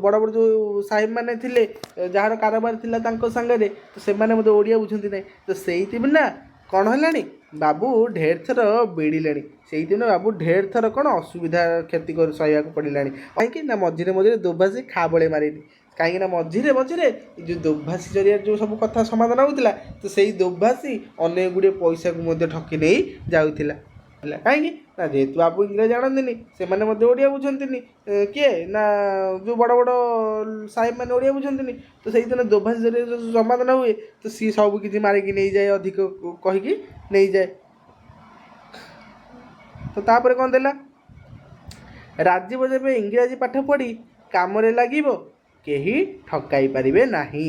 ବଡ଼ ବଡ଼ ଯେଉଁ ସାହେବମାନେ ଥିଲେ, ଯାହାର କାରବାର ଥିଲା ତାଙ୍କ ସାଙ୍ଗରେ, ତ ସେମାନେ ମଧ୍ୟ ଓଡ଼ିଆ ବୁଝନ୍ତି ନାହିଁ। ତ ସେଇଥିପାଇଁ ନା କ'ଣ ହେଲାଣି, ବାବୁ ଢେର ଥର ବିଡ଼ିଲେଣି। ସେଇଦିନ ବାବୁ ଢେର ଥର କ'ଣ ଅସୁବିଧା କ୍ଷତି ସହିବାକୁ ପଡ଼ିଲାଣି। କାହିଁକି ନା ମଝିରେ ମଝିରେ ଦୋଭାଷୀ ଖା ବଳେ ମାରିନି। କାହିଁକିନା ମଝିରେ ମଝିରେ ଯେଉଁ ଦୋଭାଷୀ ଜରିଆରେ ଯେଉଁ ସବୁ କଥା ସମାଧାନ ହେଉଥିଲା, ତ ସେଇ ଦୋଭାଷୀ ଅନେକ ଗୁଡ଼ିଏ ପଇସାକୁ ମଧ୍ୟ ଠକି ନେଇ ଯାଉଥିଲା। କାହିଁକି ନା ଯେହେତୁ ବାବୁ ଇଂରାଜୀ ଜାଣନ୍ତିନି, ସେମାନେ ମଧ୍ୟ ଓଡ଼ିଆ ବୁଝନ୍ତିନି। କିଏ ନା ଯେଉଁ ବଡ଼ ବଡ଼ ସାହେବମାନେ ଓଡ଼ିଆ ବୁଝନ୍ତିନି। ତ ସେଇଦିନ ଦୋଭାଷୀ ଜରିଆରେ ଯେଉଁ ସମାଧାନ ହୁଏ, ତ ସିଏ ସବୁ କିଛି ମାରିକି ନେଇଯାଏ, ଅଧିକ କହିକି ନେଇଯାଏ। ତ ତାପରେ କ'ଣ ଦେଲା, ରାଜୀବ ଯେବେ ଇଂରାଜୀ ପାଠ ପଢ଼ି କାମରେ ଲାଗିବ, କେହି ଠକାଇ ପାରିବେ ନାହିଁ।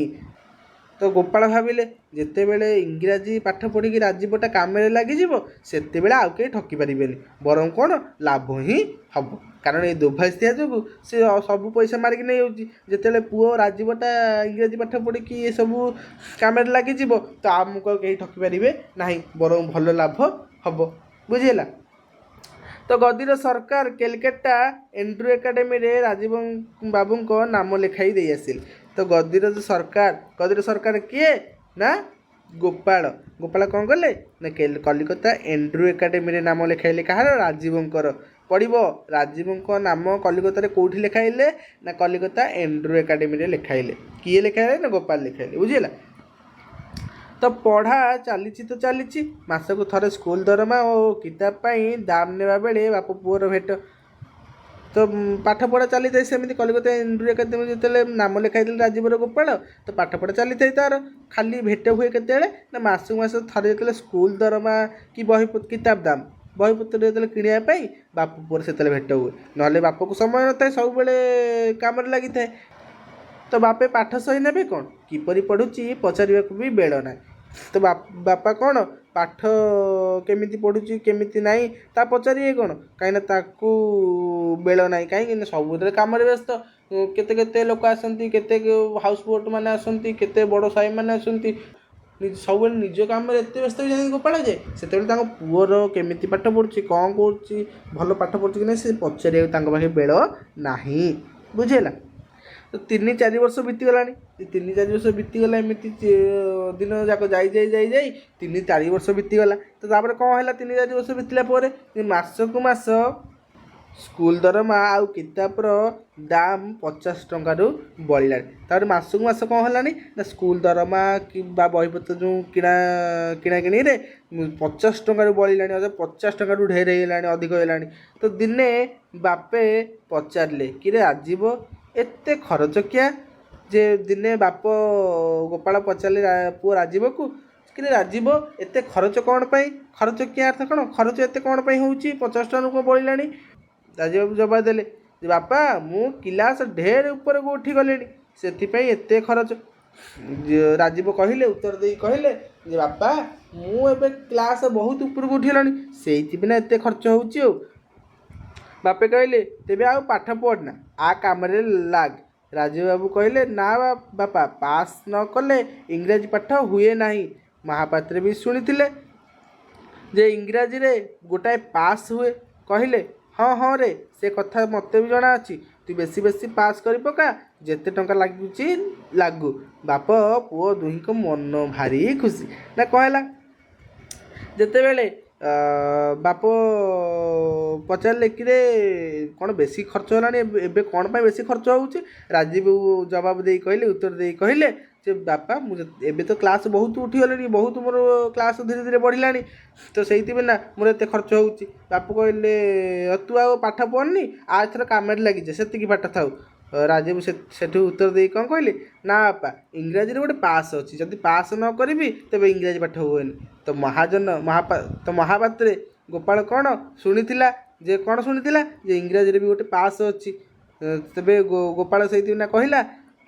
ତ ଗୋପାଳ ଭାବିଲେ ଯେତେବେଳେ ଇଂରାଜୀ ପାଠ ପଢ଼ିକି ରାଜୀବଟା କାମରେ ଲାଗିଯିବ, ସେତେବେଳେ ଆଉ କେହି ଠକି ପାରିବେନି, ବରଂ କ'ଣ ଲାଭ ହିଁ ହେବ। କାରଣ ଏଇ ଦୋଭାଷୀ ଯୋଗୁଁ ସେ ସବୁ ପଇସା ମାରିକି ନେଇଯାଉଛି। ଯେତେବେଳେ ପୁଅ ରାଜୀବଟା ଇଂରାଜୀ ପାଠ ପଢ଼ିକି ଏସବୁ କାମରେ ଲାଗିଯିବ, ତ ଆମକୁ ଆଉ କେହି ଠକି ପାରିବେ ନାହିଁ, ବରଂ ଭଲ ଲାଭ ହେବ, ବୁଝିହେଲା। ତ ଗଦିର ସରକାର କେଲକାଟା ଏଣ୍ଡ୍ରୁ ଏକାଡେମୀରେ ରାଜୀବ ବାବୁଙ୍କ ନାମ ଲେଖାଇ ଦେଇ ଆସିଲେ। ତ ଗଦିର ସରକାର କିଏ ନା ଗୋପାଳ କ'ଣ କଲେ ନା କଲିକତା ଏଣ୍ଡ୍ରୁ ଏକାଡେମୀରେ ନାମ ଲେଖାଇଲେ। କାହାର? ରାଜୀବଙ୍କର। ପଡ଼ିବ ରାଜୀବଙ୍କ ନାମ କଲିକତାରେ କେଉଁଠି ଲେଖାଇଲେ ନା କଲିକତା ଏଣ୍ଡ୍ରୁ ଏକାଡେମୀରେ ଲେଖାଇଲେ। କିଏ ଲେଖାଇଲେ ନା ଗୋପାଳ ଲେଖାଇଲେ, ବୁଝିଲା। ତ ପଢ଼ା ଚାଲିଛି ତ ଚାଲିଛି। ମାସକୁ ଥରେ ସ୍କୁଲ ଦରମା ଓ କିତାବ ପାଇଁ ଦାମ ନେବା ବେଳେ ବାପ ପୁଅର ଭେଟ। ତ ପାଠପଢ଼ା ଚାଲିଥାଏ ସେମିତି। କଲିକତା ଏଣ୍ଡ୍ରୁ ଏକାଡେମୀ ଯେତେବେଳେ ନାମ ଲେଖାଇଥିଲେ ରାଜୀବର ଗୋପାଳ, ତ ପାଠପଢ଼ା ଚାଲିଥାଏ ତା'ର। ଖାଲି ଭେଟ ହୁଏ କେତେବେଳେ ନା ମାସକୁ ମାସ ଥରେ ଯେତେବେଳେ ସ୍କୁଲ ଦରମା କି କିତାବ ଦାମ ବହିପତ୍ର ଯେତେବେଳେ କିଣିବା ପାଇଁ ବାପ ପୁଅର ସେତେବେଳେ ଭେଟ ହୁଏ। ନହେଲେ ବାପକୁ ସମୟ ନଥାଏ, ସବୁବେଳେ କାମରେ ଲାଗିଥାଏ। ତ ବାପେ ପାଠ ସହି ନେବେ କ'ଣ, କିପରି ପଢ଼ୁଛି ପଚାରିବାକୁ ବି ବେଳ ନାହିଁ। ତ ବାପା କ'ଣ ପାଠ କେମିତି ପଢ଼ୁଛି କେମିତି ନାହିଁ ତା ପଚାରିବେ କ'ଣ, କାହିଁକିନା ତାକୁ ବେଳ ନାହିଁ। କାହିଁକି ନା ସବୁଥିରେ କାମରେ ବ୍ୟସ୍ତ। କେତେ ଲୋକ ଆସନ୍ତି, କେତେ ହାଉସ୍ ବୋଟ୍ ମାନେ ଆସନ୍ତି, କେତେ ବଡ଼ ସାହେବମାନେ ଆସନ୍ତି, ସବୁବେଳେ ନିଜ କାମରେ ଏତେ ବ୍ୟସ୍ତ ହେଇଯାନ୍ତି ଗୋପାଳ ଯେ ସେତେବେଳେ ତାଙ୍କ ପୁଅର କେମିତି ପାଠ ପଢ଼ୁଛି, କ'ଣ କରୁଛି, ଭଲ ପାଠ ପଢ଼ୁଛି କି ନାହିଁ, ସେ ପଚାରିବାକୁ ତାଙ୍କ ପାଖେ ବେଳ ନାହିଁ, ବୁଝିହେଲା। ତ 3-4 ବର୍ଷ ବିତିଗଲାଣି। 3-4 ବର୍ଷ ବିତିଗଲା, ଏମିତି ଦିନ ଯାକ ଯାଇ 3-4 ବର୍ଷ ବିତିଗଲା। ତ ତାପରେ କ'ଣ ହେଲା, 3-4 ବର୍ଷ ବିତିଲା ପରେ ମାସକୁ ମାସ ସ୍କୁଲ ଦରମା ଆଉ କିତାବର ଦାମ 50 ଟଙ୍କାରୁ ବଳିଲାଣି। ତାପରେ ମାସକୁ ମାସ କ'ଣ ହେଲାଣି ନା ସ୍କୁଲ ଦରମା ବା ବହିପତ୍ର ଯେଉଁ କିଣାକିଣିରେ 50 ଟଙ୍କାରୁ ବଳିଲାଣି, 50 ଟଙ୍କାରୁ ଢେର ହେଇଗଲାଣି, ଅଧିକ ହେଇଗଲାଣି। ତ ଦିନେ ବାପେ ପଚାରିଲେ, କିରେ ରାଜୀବ ଏତେ ଖରଚକିଆ? ଯେ ଦିନେ ବାପ ଗୋପାଳ ପଚାରିଲେ ପୁଅ ରାଜୀବକୁ, କିରେ ରାଜୀବ ଏତେ ଖରଚ କ'ଣ ପାଇଁ? ଖରଚକିଆ ଅର୍ଥ କ'ଣ, ଖରଚ ଏତେ କ'ଣ ପାଇଁ ହେଉଛି, 50 ଟଙ୍କାରୁ କ'ଣ ବଳିଲାଣି? ରାଜୀବବାବୁ ଜବାବ ଦେଲେ ଯେ ବାପା ମୁଁ କ୍ଲାସ୍ ଢେର ଉପରକୁ ଉଠିଗଲିଣି, ସେଥିପାଇଁ ଏତେ ଖରଚ। ରାଜୀବ ଉତ୍ତର ଦେଇ କହିଲେ ଯେ ବାପା ମୁଁ ଏବେ କ୍ଲାସ୍ ବହୁତ ଉପରକୁ ଉଠିଗଲାଣି, ସେଇଥିପାଇଁ ଏତେ ଖର୍ଚ୍ଚ ହେଉଛି ଆଉ। ବାପେ କହିଲେ ତେବେ ଆଉ ପାଠ ପଢ଼ନା, ଆ କାମରେ ଲାଗ। ରାଜୀବ ବାବୁ କହିଲେ ନା ବାପା, ପାସ୍ ନ କଲେ ଇଂରାଜୀ ପାଠ ହୁଏ ନାହିଁ। ମହାପାତ୍ର ବି ଶୁଣିଥିଲେ ଯେ ଇଂରାଜୀରେ ଗୋଟାଏ ପାସ୍ ହୁଏ। କହିଲେ ହଁ ରେ, ସେ କଥା ମୋତେ ବି ଜଣା ଅଛି। ତୁ ବେଶୀ ପାସ୍ କରି ପକା, ଯେତେ ଟଙ୍କା ଲାଗୁଛି ଲାଗୁ। ବାପ ପୁଅ ଦୁହିଁଙ୍କ ମନ ଭାରି ଖୁସି। ନା କ'ଣ ହେଲା, ଯେତେବେଳେ ବାପ ପଚାରିଲେ କିରେ କ'ଣ ବେଶୀ ଖର୍ଚ୍ଚ ହେଲାଣି, ଏବେ କ'ଣ ପାଇଁ ବେଶୀ ଖର୍ଚ୍ଚ ହେଉଛି? ରାଜୀବ ଜବାବ ଦେଇ କହିଲେ, ଉତ୍ତର ଦେଇ କହିଲେ ଯେ ବାପା ମୁଁ ଏବେ ତ କ୍ଲାସ୍ ବହୁତ ଉଠିଗଲିଣି, ବହୁତ ମୋର କ୍ଲାସ୍ ଧୀରେ ଧୀରେ ବଢ଼ିଲାଣି, ତ ସେଇଥିପାଇଁ ନା ମୋର ଏତେ ଖର୍ଚ୍ଚ ହେଉଛି। ବାପ କହିଲେ ତୁ ଆଉ ପାଠ ପଢ଼ନି, ଏଥର କାମରେ ଲାଗିଛେ, ସେତିକି ପାଠ ଥାଉ। ରାଜୀବ ସେଠୁ ଉତ୍ତର ଦେଇ କ'ଣ କହିଲେ ନା ବାପା ଇଂରାଜୀରେ ଗୋଟେ ପାସ୍ ଅଛି, ଯଦି ପାସ୍ ନ କରିବି ତେବେ ଇଂରାଜୀ ପାଠ ହୁଏନି। ତ ମହାପାତ୍ରେ ଗୋପାଳ କ'ଣ ଶୁଣିଥିଲା ଯେ ଇଂରାଜୀରେ ବି ଗୋଟେ ପାସ୍ ଅଛି। ତେବେ ଗୋପାଳ ସେଇଥିପାଇଁ କହିଲା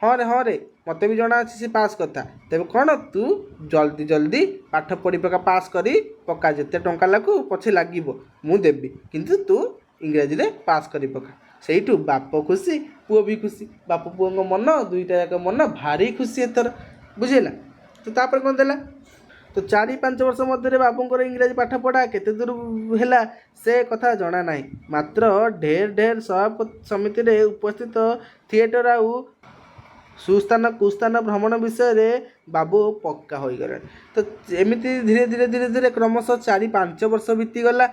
ହଁ ରେ ମୋତେ ବି ଜଣା ଅଛି ସେ ପାସ୍ କଥା। ତେବେ କ'ଣ ତୁ ଜଲ୍ଦି ପାଠ ପଢ଼ି ପକା, ପାସ୍ କରି ପକା, ଯେତେ ଟଙ୍କା ଲାଗୁ ପଛେ ଲାଗିବ ମୁଁ ଦେବି, କିନ୍ତୁ ତୁ ଇଂରାଜୀରେ ପାସ୍ କରି ପକା। ସେଇଠୁ ବାପ ଖୁସି ପୁଅ ବି ଖୁସି, ବାପ ପୁଅଙ୍କ ମନ ଦୁଇଟା ଯାକ ମନ ଭାରି ଖୁସି ଏଥର, ବୁଝିଲା। ତ ତାପରେ କ'ଣ ଦେଲା, ତ 4-5 ବର୍ଷ ମଧ୍ୟରେ ବାବୁଙ୍କର ଇଂରାଜୀ ପାଠ ପଢ଼ା କେତେ ଦୂର ହେଲା ସେ କଥା ଜଣା ନାହିଁ। ମାତ୍ର ଢେର ସଭାପତି ସମିତିରେ ଉପସ୍ଥିତ ଥିଏଟର ଆଉ ସୁସ୍ଥାନ କୁସ୍ଥାନ ଭ୍ରମଣ ବିଷୟରେ ବାବୁ ପକ୍କା ହୋଇଗଲାଣି। ତ ଏମିତି ଧୀରେ ଧୀରେ କ୍ରମଶଃ 4-5 ବର୍ଷ ବିତିଗଲା।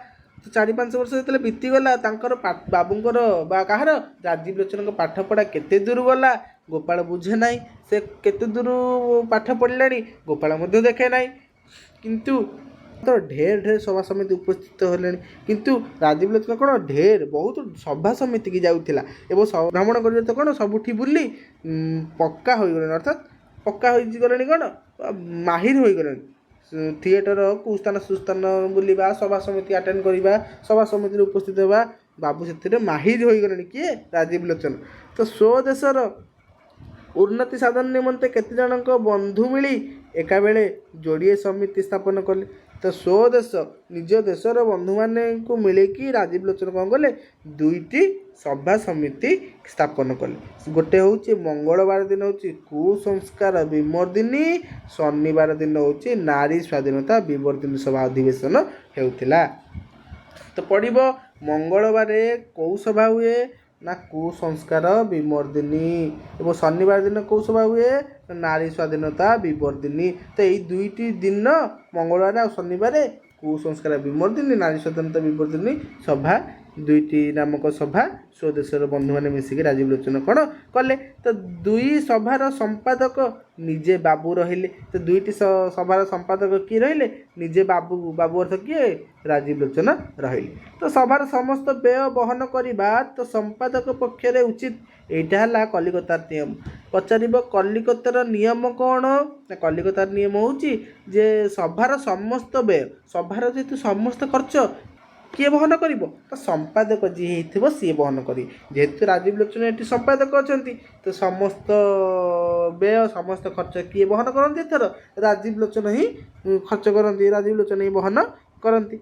ତ 4-5 ବର୍ଷ ଯେତେବେଳେ ବିତିଗଲା ତାଙ୍କର ବାବୁଙ୍କର ବା କାହାର ରାଜୀବ ଲୋଚନଙ୍କ ପାଠପଢ଼ା କେତେ ଦୂର ଗଲା ଗୋପାଳ ବୁଝେ ନାହିଁ। ସେ କେତେ ଦୂର ପାଠ ପଢ଼ିଲାଣି ଗୋପାଳ ମଧ୍ୟ ଦେଖେ ନାହିଁ। କିନ୍ତୁ ତ ଢେର ସଭା ସମିତି ଉପସ୍ଥିତ ହେଲେଣି, କିନ୍ତୁ ରାଜୀବ ଲୋଚନ କ'ଣ ବହୁତ ସଭା ସମିତିକି ଯାଉଥିଲା ଏବଂ ଭ୍ରମଣ କରିବା ତ କ'ଣ ସବୁଠି ବୁଲି ପକ୍କା ହୋଇଗଲେଣି, ଅର୍ଥାତ୍ ପକ୍କା ହୋଇଗଲେଣି, କ'ଣ ମାହିର ହୋଇଗଲେଣି। ଥିଏଟର କୁସ୍ଥାନ ସୁସ୍ଥାନ ବୁଲିବା, ସଭା ସମିତି ଆଟେଣ୍ଡ କରିବା, ସଭା ସମିତିରେ ଉପସ୍ଥିତ ହେବା, ବାବୁ ସେଥିରେ ମାହିର ହୋଇଗଲେଣି। କିଏ? ରାଜୀବ ଲୋଚନ। ତ ସ୍ୱଦେଶର ଉନ୍ନତି ସାଧନ ନିମନ୍ତେ କେତେ ଜଣଙ୍କ ବନ୍ଧୁ ମିଳି ଏକାବେଳେ ଯୋଡ଼ିଏ ସମିତି ସ୍ଥାପନ କଲେ। ତ ସ୍ୱଦେଶ ନିଜ ଦେଶର ବନ୍ଧୁମାନଙ୍କୁ ମିଳିକି ରାଜୀବ ଲୋଚନ କ'ଣ କଲେ, 2ଟି ସଭା ସମିତି ସ୍ଥାପନ କଲେ। ଗୋଟେ ହେଉଛି ମଙ୍ଗଳବାର ଦିନ ହେଉଛି କୁସଂସ୍କାର ବିମର୍ଦିନୀ, ଶନିବାର ଦିନ ହେଉଛି ନାରୀ ସ୍ୱାଧୀନତା ବିବର୍ଦିନୀ ସଭା ଅଧିବେଶନ ହେଉଥିଲା। ତ ପଡ଼ିବ ମଙ୍ଗଳବାରେ କେଉଁ ସଭା ହୁଏ ନା କୁସଂସ୍କାର ବିମର୍ଦିନୀ, ଏବଂ ଶନିବାର ଦିନ କେଉଁ ସଭା ହୁଏ ନାରୀ ସ୍ୱାଧୀନତା ବିବର୍ଦିନୀ। ତ ଏଇ 2ଟି ଦିନ ମଙ୍ଗଳବାର ଆଉ ଶନିବାର କୁସଂସ୍କାର ବିମର୍ଦିନୀ, ନାରୀ ସ୍ୱାଧୀନତା ବିବର୍ଦିନୀ ସଭା, 2ଟି ନାମକ ସଭା ସ୍ୱଦେଶର ବନ୍ଧୁମାନେ ମିଶିକି ରାଜୀବ ଲୋଚନ କ'ଣ କଲେ। ତ 2 ସଭାର ସମ୍ପାଦକ ନିଜେ ବାବୁ ରହିଲେ। ତ 2ଟି ସଭାର ସମ୍ପାଦକ କିଏ ରହିଲେ? ନିଜେ ବାବୁ ଅର୍ଥ କିଏ? ରାଜୀବ ଲୋଚନ ରହିଲେ। ତ ସଭାର ସମସ୍ତ ବ୍ୟୟ ବହନ କରିବା ତ ସମ୍ପାଦକ ପକ୍ଷରେ ଉଚିତ। ଏଇଟା ହେଲା କଲିକତାର ନିୟମ। ପଚାରିବ କଲିକତାର ନିୟମ କ'ଣ ନା କଲିକତାର ନିୟମ ହେଉଛି ଯେ ସଭାର ସମସ୍ତ ବ୍ୟୟ, ସଭାର ଯେହେତୁ ସମସ୍ତ ଖର୍ଚ୍ଚ କିଏ ବହନ କରିବ? ତ ସମ୍ପାଦକ ଯିଏ ହେଇଥିବ ସିଏ ବହନ କରିବେ। ଯେହେତୁ ରାଜୀବ ଲୋଚନ ଏଠି ସମ୍ପାଦକ ଅଛନ୍ତି, ତ ସମସ୍ତ ବ୍ୟୟ ସମସ୍ତ ଖର୍ଚ୍ଚ କିଏ ବହନ କରନ୍ତି? ଏଥର ରାଜୀବ ଲୋଚନ ହିଁ ଖର୍ଚ୍ଚ କରନ୍ତି, ରାଜୀବ ଲୋଚନ ହିଁ ବହନ କରନ୍ତି।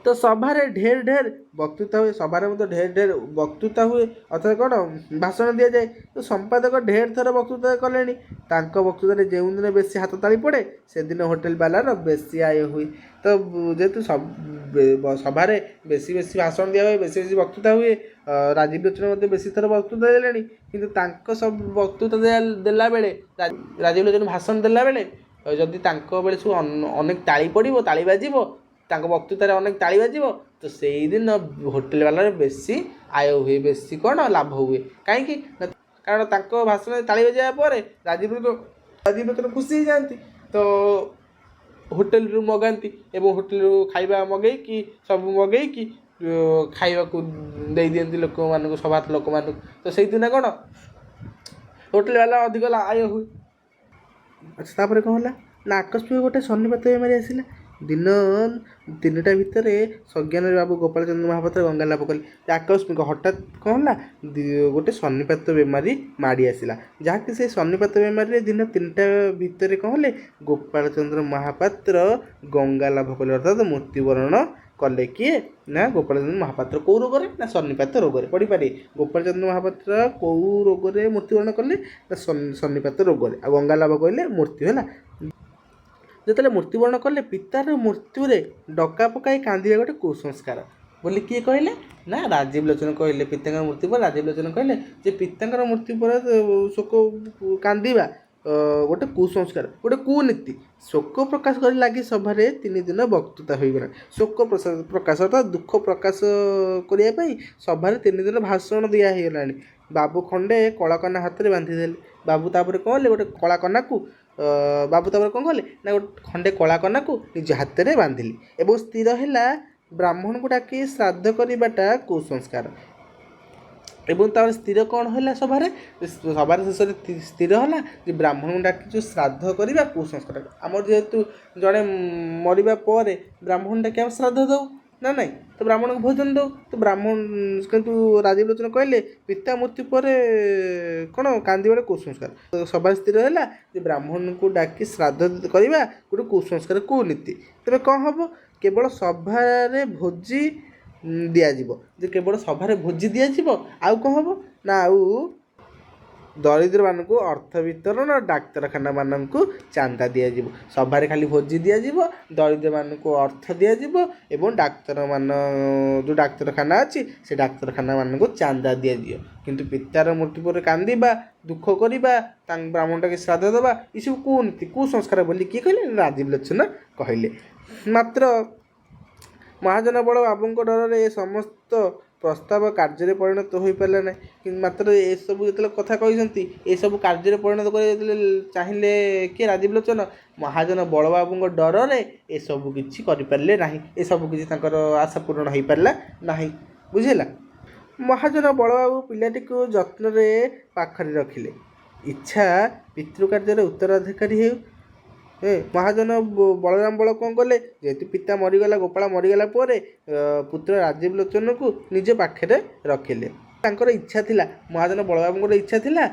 ତ ସଭାରେ ଢେର ବକ୍ତୃତା ହୁଏ, ସଭାରେ ମଧ୍ୟ ଢେର ବକ୍ତୃତା ହୁଏ, ଅର୍ଥାତ୍ କ'ଣ ଭାଷଣ ଦିଆଯାଏ। ତ ସମ୍ପାଦକ ଢେର ଥର ବକ୍ତୃତା କଲେଣି। ତାଙ୍କ ବକ୍ତୃତାରେ ଯେଉଁଦିନ ବେଶୀ ହାତ ତାଳି ପଡ଼େ ସେଦିନ ହୋଟେଲ ବାଲାର ବେଶୀ ଆୟ ହୁଏ। ତ ଯେହେତୁ ସଭାରେ ବେଶୀ ଭାଷଣ ଦିଆ ହୁଏ, ବେଶୀ ବକ୍ତୃତା ହୁଏ, ରାଜୀବ ଲୋଚନ ମଧ୍ୟ ବେଶୀ ଥର ବକ୍ତୃତା ଦେଲେଣି। କିନ୍ତୁ ତାଙ୍କ ସବୁ ବକ୍ତୃତା ଦେଲାବେଳେ ରାଜୀବ ଲୋଚନ ଭାଷଣ ଦେଲାବେଳେ ଯଦି ତାଙ୍କ ବେଳେ ସବୁ ଅନେକ ତାଳି ପଡ଼ିବ, ତାଳି ବାଜିବ, ତାଙ୍କ ବକ୍ତୃତାରେ ଅନେକ ତାଳି ବାଜିବ, ତ ସେଇଦିନ ହୋଟେଲ ବାଲାର ବେଶୀ ଆୟ ହୁଏ, ବେଶୀ କ'ଣ ଲାଭ ହୁଏ। କାହିଁକି? କାରଣ ତାଙ୍କ ଭାଷଣରେ ତାଳି ବାଜିବା ପରେ ରାଜୀବ ଲୋଚନ ଖୁସି ହେଇଯାଆନ୍ତି। ତ ହୋଟେଲରୁ ମଗାନ୍ତି ଏବଂ ହୋଟେଲରୁ ଖାଇବା ମଗେଇକି ସବୁ ମଗେଇକି ଖାଇବାକୁ ଦେଇ ଦିଅନ୍ତି ଲୋକମାନଙ୍କୁ, ସଭାର ଲୋକମାନଙ୍କୁ। ତ ସେଇଦିନ କ'ଣ ହୋଟେଲ ବାଲା ଅଧିକ ଆୟ ହୁଏ। ଆଚ୍ଛା, ତାପରେ କ'ଣ ହେଲା ନା ଆକସ୍ମିକ ଗୋଟେ ଶନିପାତ ବେମାରୀ ଆସିଲା। ଦିନ 3ଟା ଭିତରେ ସଜ୍ଞାନରେ ବାବୁ ଗୋପାଳଚନ୍ଦ୍ର ମହାପାତ୍ର ଗଙ୍ଗା ଲାଭ କଲେ। ଆକସ୍ମିକ ହଠାତ୍ କ'ଣ ହେଲା, ଗୋଟେ ଶନିପାତ ବେମାରୀ ମାଡ଼ି ଆସିଲା, ଯାହାକି ସେଇ ଶନିପାତ ବେମାରୀରେ ଦିନ 3ଟା ଭିତରେ କ'ଣ ହେଲେ ଗୋପାଳଚନ୍ଦ୍ର ମହାପାତ୍ର ଗଙ୍ଗା ଲାଭ କଲେ, ଅର୍ଥାତ୍ ମୃତ୍ୟୁବରଣ କଲେ। କିଏ? ନା ଗୋପାଳଚନ୍ଦ୍ର ମହାପାତ୍ର। କେଉଁ ରୋଗରେ? ନା ଶନିପାତ ରୋଗରେ। ପଢ଼ିପାରିବେ ଗୋପାଳଚନ୍ଦ୍ର ମହାପାତ୍ର କେଉଁ ରୋଗରେ ମୃତ୍ୟୁବରଣ କଲେ? ନା ଶନିପାତ ରୋଗରେ। ଆଉ ଗଙ୍ଗା ଲାଭ କହିଲେ ମୃତ୍ୟୁ ହେଲା। ଯେତେବେଳେ ମୃତ୍ୟୁବରଣ କଲେ ପିତାର ମୃତ୍ୟୁରେ ଡକା ପକାଇ କାନ୍ଦିବା ଗୋଟେ କୁସଂସ୍କାର ବୋଲି କିଏ କହିଲେ? ନା ରାଜୀବ ଲୋଚନ କହିଲେ। ପିତାଙ୍କର ମୃତ୍ୟୁ ପରେ ରାଜୀବ ଲୋଚନ କହିଲେ ଯେ ପିତାଙ୍କର ମୃତ୍ୟୁ ପରେ ଶୋକ କାନ୍ଦିବା ଗୋଟେ କୁସଂସ୍କାର, ଗୋଟେ କୁନୀତି। ଶୋକ ପ୍ରକାଶ କରି ଲାଗି ସଭାରେ 3 ଦିନ ବକ୍ତୃତା ହୋଇଗଲା। ଶୋକ ପ୍ରକାଶ ଅର୍ଥାତ୍ ଦୁଃଖ ପ୍ରକାଶ କରିବା ପାଇଁ ସଭାରେ 3 ଦିନ ଭାଷଣ ଦିଆ ହେଇଗଲାଣି। ବାବୁ ଖଣ୍ଡେ କଳାକନା ହାତରେ ବାନ୍ଧିଦେଲେ। ବାବୁ ତାପରେ କ'ଣ କଲେ, ଗୋଟେ କଳାକନାକୁ ନା ଗୋଟେ ଖଣ୍ଡେ କଳାକନାକୁ ନିଜ ହାତରେ ବାନ୍ଧିଲେ ଏବଂ ସ୍ଥିର ହେଲା ବ୍ରାହ୍ମଣକୁ ଡାକି ଶ୍ରାଦ୍ଧ କରିବାଟା କୁସଂସ୍କାର। ଏବଂ ତାପରେ ସ୍ଥିର କ'ଣ ହେଲା ସଭାରେ ଶେଷରେ ସ୍ଥିର ହେଲା ଯେ ବ୍ରାହ୍ମଣଙ୍କୁ ଡାକି ଶ୍ରାଦ୍ଧ କରିବା କୁସଂସ୍କାର। ଆମର ଯେହେତୁ ଜଣେ ମରିବା ପରେ ବ୍ରାହ୍ମଣ ଡାକି ଆମେ ଶ୍ରାଦ୍ଧ ଦେଉ ନା ନାହିଁ, ତ ବ୍ରାହ୍ମଣଙ୍କୁ ଭୋଜନ ଦେଉ। ତ ବ୍ରାହ୍ମଣ କିନ୍ତୁ ରାଜୀବ ଲୋଚନ କହିଲେ ପିତା ମୃତ୍ୟୁ ପରେ କ'ଣ କାନ୍ଦିବାଟା କୁସଂସ୍କାର। ସଭାରେ ସ୍ଥିର ହେଲା ଯେ ବ୍ରାହ୍ମଣଙ୍କୁ ଡାକି ଶ୍ରାଦ୍ଧ କରିବା ଗୋଟେ କୁସଂସ୍କାର, କୁନୀତି। ତେବେ କ'ଣ ହେବ? କେବଳ ସଭାରେ ଭୋଜି ଦିଆଯିବ। ଯେ କେବଳ ସଭାରେ ଭୋଜି ଦିଆଯିବ, ଆଉ କ'ଣ ହେବ ନା ଆଉ ଦରିଦ୍ରମାନଙ୍କୁ ଅର୍ଥ ବିତରଣ, ଡାକ୍ତରଖାନାମାନଙ୍କୁ ଚାନ୍ଦା ଦିଆଯିବ। ସଭାରେ ଖାଲି ଭୋଜି ଦିଆଯିବ, ଦରିଦ୍ରମାନଙ୍କୁ ଅର୍ଥ ଦିଆଯିବ ଏବଂ ଯେଉଁ ଡାକ୍ତରଖାନା ଅଛି ସେ ଡାକ୍ତରଖାନାମାନଙ୍କୁ ଚାନ୍ଦା ଦିଆଯିବ। କିନ୍ତୁ ପିତାର ମୃତ୍ୟୁ ପରେ କାନ୍ଦିବା, ଦୁଃଖ କରିବା, ତାଙ୍କ ବ୍ରାହ୍ମଣଟାকে ଶ୍ରାଦ୍ଧ ଦେବା, ଏସବୁ କୁନୀତି, କୁସଂସ୍କାର ବୋଲି କିଏ କହିଲେ? ରାଜୀବ ଲୋଚନ କହିଲେ। ମାତ୍ର ମହାଜନ ବଳ ବାବୁଙ୍କ ଡରରେ ଏ ସମସ୍ତ ପ୍ରସ୍ତାବ କାର୍ଯ୍ୟରେ ପରିଣତ ହୋଇପାରିଲା ନାହିଁ। କିନ୍ତୁ ମାତ୍ର ଏସବୁ ଯେତେବେଳେ କଥା କହିଛନ୍ତି, ଏସବୁ କାର୍ଯ୍ୟରେ ପରିଣତ କରିବା ଯେତେବେଳେ ଚାହିଁଲେ କିଏ? ରାଜୀବ ଲୋଚନ। ମହାଜନ ବଳବାବୁଙ୍କ ଡରରେ ଏସବୁ କିଛି କରିପାରିଲେ ନାହିଁ, ଏସବୁ କିଛି ତାଙ୍କର ଆଶା ପୂରଣ ହୋଇପାରିଲା ନାହିଁ। ବୁଝିଲା? ମହାଜନ ବଳବାବୁ ପିଲାଟିକୁ ଯତ୍ନରେ ପାଖରେ ରଖିଲେ। ଇଚ୍ଛା ପିତୃକାର୍ଯ୍ୟର ଉତ୍ତରାଧିକାରୀ ହେଉ। ମହାଜନ ବଳରାମ ବଳ କ'ଣ କଲେ? ଯେହେତୁ ପିତା ମରିଗଲା, ଗୋପାଳ ମରିଗଲା ପରେ ପୁତ୍ର ରାଜୀବ ଲୋଚନକୁ ନିଜ ପାଖରେ ରଖିଲେ। ତାଙ୍କର ଇଚ୍ଛା ଥିଲା, ମହାଜନ ବଳବାବୁଙ୍କର ଇଚ୍ଛା ଥିଲା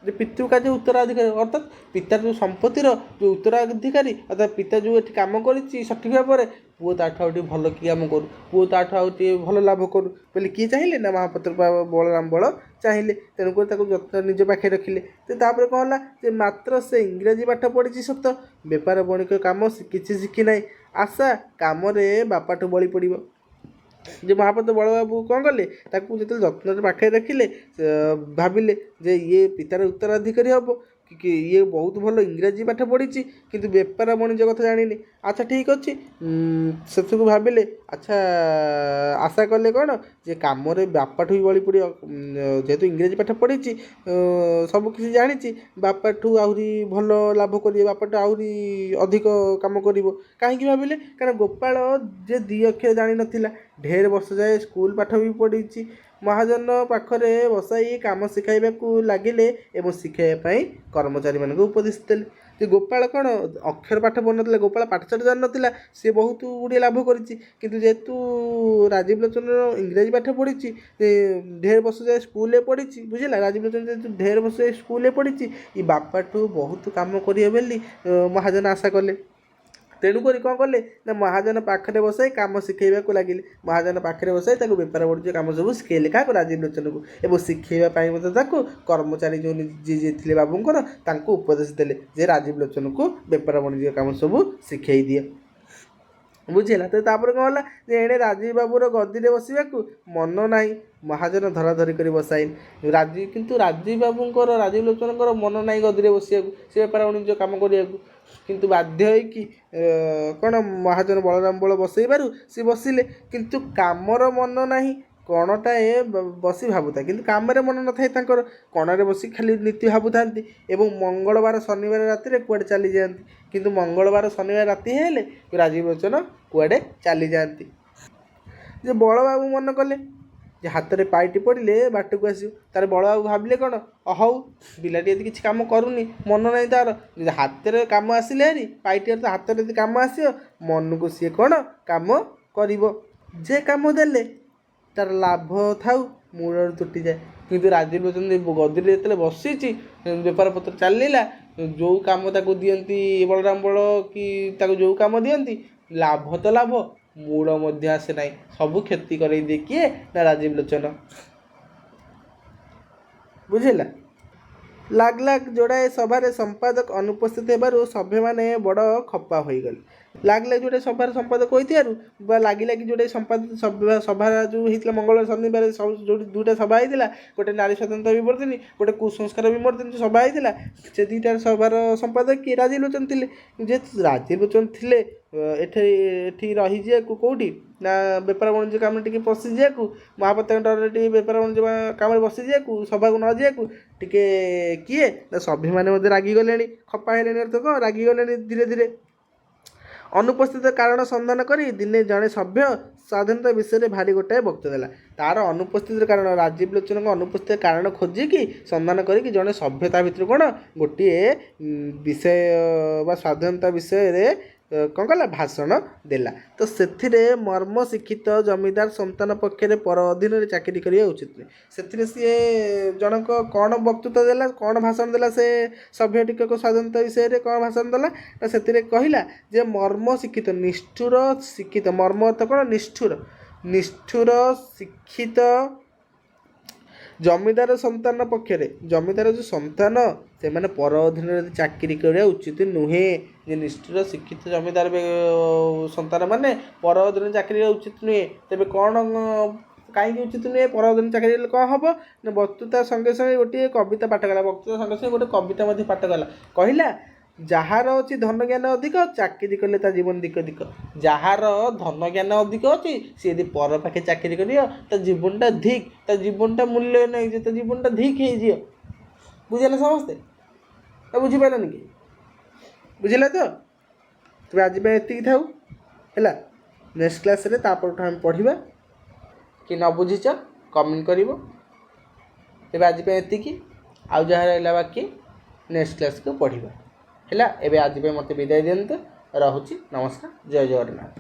ଯେ ପିତୃକାର୍ଯ୍ୟ ଉତ୍ତରାଧିକାରୀ, ଅର୍ଥାତ୍ ପିତାର ଯେଉଁ ସମ୍ପତ୍ତିର ଯେଉଁ ଉତ୍ତରାଧିକାରୀ, ଅର୍ଥାତ୍ ପିତା ଯେଉଁ ଏଠି କାମ କରିଛି ସଠିକ୍ ଭାବରେ, ପୁଅ ତାଠୁ ଆଉ ଟିକେ ଭଲ କି କାମ କରୁ, ପୁଅ ତାଠୁ ଆଉ ଟିକେ ଭଲ ଲାଭ କରୁ ବୋଲି କିଏ ଚାହିଁଲେ? ନା ମହାପାତ୍ର ବଳରାମ ବଳ ଚାହିଁଲେ। ତେଣୁକରି ତାକୁ ଯତ୍ନ ନିଜ ପାଖରେ ରଖିଲେ। ତ ତାପରେ କ'ଣ ହେଲା ଯେ ମାତ୍ର ସେ ଇଂରାଜୀ ପାଠ ପଢ଼ିଛି ସତ, ବେପାର ବଣିକ କାମ କିଛି ଶିଖି ନାହିଁ। ଆଶା କାମରେ ବାପାଠୁ ବଳି ପଡ଼ିବ। ଯେ ମହାପାତ୍ର ବଳବାବୁ କ'ଣ କଲେ? ତାକୁ ଯେତେବେଳେ ଯତ୍ନରେ ପାଖରେ ରଖିଲେ, ଭାବିଲେ ଯେ ଇଏ ପିତାର ଉତ୍ତରାଧିକାରୀ ହେବ, କି ଇଏ ବହୁତ ଭଲ ଇଂରାଜୀ ପାଠ ପଢ଼ିଛି କିନ୍ତୁ ବେପାର ବାଣିଜ୍ୟ କଥା ଜାଣିନି। ଆଚ୍ଛା ଠିକ୍ ଅଛି, ସେସବୁ ଭାବିଲେ। ଆଚ୍ଛା ଆଶା କଲେ କ'ଣ ଯେ କାମରେ ବାପାଠୁ ବି ବଳି ପଡ଼ିବ। ଯେହେତୁ ଇଂରାଜୀ ପାଠ ପଢ଼ିଛି, ସବୁ କିଛି ଜାଣିଛି, ବାପାଠୁ ଆହୁରି ଭଲ ଲାଭ କରିବ, ବାପାଠୁ ଆହୁରି ଅଧିକ କାମ କରିବ। କାହିଁକି ଭାବିଲେ? କାରଣ ଗୋପାଳ ଯେ ଦୁଇ ଅକ୍ଷର ଜାଣିନଥିଲା, ଢେର ବର୍ଷ ଯାଏ ସ୍କୁଲ ପାଠ ବି ପଢ଼ିଛି। ମହାଜନ ପାଖରେ ବସାଇ କାମ ଶିଖାଇବାକୁ ଲାଗିଲେ ଏବଂ ଶିଖାଇବା ପାଇଁ କର୍ମଚାରୀମାନଙ୍କୁ ଉପଦେଶ ଦେଲେ। ଯେ ଗୋପାଳ କ'ଣ ଅକ୍ଷର ପାଠ ପଢ଼ୁନଥିଲା, ଗୋପାଳ ପାଠଶାଠ ଜାଣିନଥିଲା, ସେ ବହୁତ ଗୁଡ଼ିଏ ଲାଭ କରିଛି। କିନ୍ତୁ ଯେହେତୁ ରାଜୀବ ଲୋଚନର ଇଂରାଜୀ ପାଠ ପଢ଼ିଛି, ଢେର ବର୍ଷ ଯାଏ ସ୍କୁଲରେ ପଢ଼ିଛି, ବୁଝିଲା? ରାଜୀବ ଲୋଚନ ଯେହେତୁ ଢେର ବର୍ଷ ଯାଏ ସ୍କୁଲରେ ପଢ଼ିଛି, ଏ ବାପାଠୁ ବହୁତ କାମ କରିବ ବୋଲି ମହାଜନ ଆଶା କଲେ। ତେଣୁକରି କ'ଣ କଲେ ନା ମହାଜନ ପାଖରେ ବସାଇ କାମ ଶିଖାଇବାକୁ ଲାଗିଲେ। ମହାଜନ ପାଖରେ ବସାଇ ତାକୁ ବେପାର ବାଣିଜ୍ୟ କାମ ସବୁ ଶିଖାଇଲେ। କାହାକୁ? ରାଜୀବ ଲୋଚନକୁ। ଏବଂ ଶିଖାଇବା ପାଇଁ ମଧ୍ୟ ତାକୁ କର୍ମଚାରୀ ଯେଉଁ ଯିଏ ଥିଲେ ବାବୁଙ୍କର, ତାଙ୍କୁ ଉପଦେଶ ଦେଲେ ଯେ ରାଜୀବ ଲୋଚନକୁ ବେପାର ବାଣିଜ୍ୟ କାମ ସବୁ ଶିଖାଇ ଦିଏ। ବୁଝିଲା? ତ ତାପରେ କ'ଣ ହେଲା ଯେ ଏଣେ ରାଜୀବ ବାବୁର ଗଦିରେ ବସିବାକୁ ମନ ନାହିଁ, ମହାଜନ ଧରାଧରି କରି ବସାଇଲେ। କିନ୍ତୁ ରାଜୀବ ବାବୁଙ୍କର, ରାଜୀବ ଲୋଚନଙ୍କର ମନ ନାହିଁ ଗଦିରେ ବସିବାକୁ, ସେ ବେପାର ବାଣିଜ୍ୟ କାମ କରିବାକୁ। କିନ୍ତୁ ବାଧ୍ୟ ହୋଇକି କ'ଣ ମହାଜନ ବଳରାମ ବଳ ବସାଇବାରୁ ସେ ବସିଲେ। କିନ୍ତୁ କାମର ମନ ନାହିଁ, କଣଟାଏ ବସି ଭାବୁଥାଏ, କିନ୍ତୁ କାମରେ ମନ ନଥାଏ ତାଙ୍କର। କଣରେ ବସି ଖାଲି ନୀତି ଭାବୁଥାନ୍ତି ଏବଂ ମଙ୍ଗଳବାର ଶନିବାର ରାତିରେ କୁଆଡ଼େ ଚାଲିଯାଆନ୍ତି। କିନ୍ତୁ ମଙ୍ଗଳବାର ଶନିବାର ରାତି ହେଲେ ରାଜୀବ ଲୋଚନ କୁଆଡ଼େ ଚାଲିଯାଆନ୍ତି। ଯେ ବଳବାବୁ ମନ କଲେ ଯେ ହାତରେ ପାଇଟି ପଡ଼ିଲେ ବାଟକୁ ଆସିବ। ତାର ବଳବାବୁ ଭାବିଲେ କ'ଣ, ହଉ ପିଲାଟି ଯଦି କିଛି କାମ କରୁନି, ମନ ନାହିଁ ତା'ର, ଯଦି ହାତରେ କାମ ଆସିଲେ ହେରି, ପାଇଟିରେ ତ ହାତରେ ଯଦି କାମ ଆସିବ, ମନକୁ ସିଏ କ'ଣ କାମ କରିବ। ଯେ କାମ ଦେଲେ ତା'ର ଲାଭ ଥାଉ, ମୂଳରୁ ତୁଟିଯାଏ। କିନ୍ତୁ ରାଜୀବ ଲୋଚନ ଗଦିରେ ଯେତେବେଳେ ବସିଛି, ବେପାର ପତ୍ର ଚାଲିଲା, ଯେଉଁ କାମ ତାକୁ ଦିଅନ୍ତି ବଳରାମ ବଳ କି ତାକୁ ଯେଉଁ କାମ ଦିଅନ୍ତି, ଲାଭ ତ ଲାଭ, ମୂଳ ମଧ୍ୟ ଆସେ ନାହିଁ, ସବୁ କ୍ଷତି କରେଇ ଦିଏ। କିଏ? ନା ରାଜୀବ ଲୋଚନ। ବୁଝିଲା? ଲାଗଲାଗ ଯୋଡ଼ାଏ ସଭାରେ ସମ୍ପାଦକ ଅନୁପସ୍ଥିତ ହେବାରୁ ସଭ୍ୟମାନେ ବଡ଼ ଖପା ହୋଇଗଲେ। ଲାଗଲାଗ ଯୋଡ଼ାଏ ସଭାର ସମ୍ପାଦକ ହୋଇଥିବାରୁ ବା ଲାଗି ଯୋଡ଼ାଏ ସଭା ଯେଉଁ ହେଇଥିଲା ମଙ୍ଗଳବାର ଶନିବାର, ଯେଉଁଠି ଦୁଇଟା ସଭା ହେଇଥିଲା, ଗୋଟେ ନାରୀ ସ୍ୱାଧୀନତା ବିବର୍ତ୍ତିନୀ, ଗୋଟେ କୁସଂସ୍କାର ବିବର୍ତ୍ତିନୀ ସଭା ହେଇଥିଲା, ସେ ଦୁଇଟା ସଭାର ସମ୍ପାଦକ କିଏ? ରାଜୀବ ଲୋଚନ ଥିଲେ। ଯେହେତୁ ରାଜୀବ ଲୋଚନ ଥିଲେ, ଏଠି ରହିଯିବାକୁ, କେଉଁଠି ନା ବେପାର ବାଣିଜ୍ୟ କାମରେ ଟିକେ ପଶିଯିବାକୁ, ମହାପାତ୍ରଙ୍କ ଡରରେ ଟିକେ ବେପାର ବାଣିଜ୍ୟ କାମରେ ବସିଯିବାକୁ, ସଭାକୁ ନ ଯିବାକୁ ଟିକେ କିଏ? ନା ସଭ୍ୟମାନେ ମଧ୍ୟ ରାଗିଗଲେଣି, ଖପା ହେଲେଣି, ଅର୍ଥ କ'ଣ ରାଗିଗଲେଣି ଧୀରେ ଧୀରେ। ଅନୁପସ୍ଥିତ କାରଣ ସନ୍ଧାନ କରି ଦିନେ ଜଣେ ସଭ୍ୟ ସ୍ୱାଧୀନତା ବିଷୟରେ ଭାରି ଗୋଟାଏ ବକ୍ତୃତା ଦେଲା। ତାର ଅନୁପସ୍ଥିତିର କାରଣ ରାଜୀବ ଲୋଚନଙ୍କ ଅନୁପସ୍ଥିତ କାରଣ ଖୋଜିକି ସନ୍ଧାନ କରିକି ଜଣେ ସଭ୍ୟ ତା ଭିତରୁ କ'ଣ ଗୋଟିଏ ବିଷୟ ବା ସ୍ୱାଧୀନତା ବିଷୟରେ କ'ଣ କଲା ଭାଷଣ ଦେଲା। ତ ସେଥିରେ ମର୍ମ ଶିକ୍ଷିତ ଜମିଦାର ସନ୍ତାନ ପକ୍ଷରେ ପର ଅଧୀନରେ ଚାକିରି କରିବା ଉଚିତ ନୁହେଁ। ସେଥିରେ ସିଏ ଜଣଙ୍କ କ'ଣ ବକ୍ତୃତା ଦେଲା, କ'ଣ ଭାଷଣ ଦେଲା, ସେ ସଭ୍ୟ ଟିକକ ସ୍ୱାଧୀନତା ବିଷୟରେ କ'ଣ ଭାଷଣ ଦେଲା ନା ସେଥିରେ କହିଲା ଯେ ମର୍ମ ଶିକ୍ଷିତ ନିଷ୍ଠୁର ଶିକ୍ଷିତ, ମର୍ମ ଅର୍ଥ କ'ଣ ନିଷ୍ଠୁର ଶିକ୍ଷିତ ଜମିଦାର ସନ୍ତାନ ପକ୍ଷରେ, ଜମିଦାର ଯେଉଁ ସନ୍ତାନ ସେମାନେ ପର ଅଧୀନରେ ଚାକିରି କରିବା ଉଚିତ ନୁହେଁ। ଯେ ନିଷ୍ଠୁର ଶିକ୍ଷିତ ଜମିଦାର ସନ୍ତାନ ମାନେ ପର ଅଧୀନରେ ଚାକିରି କରିବା ଉଚିତ ନୁହେଁ। ତେବେ କ'ଣ କାହିଁକି ଉଚିତ ନୁହେଁ? ପର ଅଧୀନରେ ଚାକିରି ହେଲେ କ'ଣ ହେବ ନା ବକ୍ତୃତା ସଙ୍ଗେ ସଙ୍ଗେ ଗୋଟିଏ କବିତା ପାଠ କଲା, ବକ୍ତୃତା ସଙ୍ଗେ ସଙ୍ଗେ ଗୋଟେ କବିତା ମଧ୍ୟ ପାଠ କଲା। କହିଲା ଯାହାର ଅଛି ଧନ ଜ୍ଞାନ ଅଧିକ ଚାକିରି କଲେ ତା ଜୀବନ ଦିକ ଦିକ। ଯାହାର ଧନ ଜ୍ଞାନ ଅଧିକ ଅଛି ସିଏ ଯଦି ପର ପାଖେ ଚାକିରି କରିବ ତା ଜୀବନଟା ଧିକ୍, ତା ଜୀବନଟା ମୂଲ୍ୟ ନାହିଁ, ଯେ ତା ଜୀବନଟା ଧିକ୍ ହେଇଯିବ। ବୁଝିଲେ ସମସ୍ତେ? ବୁଝିପାରିଲନି କି? ବୁଝିଲେ ତ? ତେବେ ଆଜି ପାଇଁ ଏତିକି ଥାଉ ହେଲା। ନେକ୍ସଟ କ୍ଲାସ୍ରେ ତାପରଠୁ ଆମେ ପଢ଼ିବା। କି ନ ବୁଝିଛ କମେଣ୍ଟ କରିବ। ତେବେ ଆଜି ପାଇଁ ଏତିକି, ଆଉ ଯାହା ରହିଲା ବାକି ନେକ୍ସଟ କ୍ଲାସ୍କୁ ପଢ଼ିବା ହେଲା। ଏବେ ଆଜି ପାଇଁ ମୋତେ ବିଦାୟ ଦିଅନ୍ତୁ। ରହୁଛି, ନମସ୍କାର, ଜୟ ଜଗନ୍ନାଥ।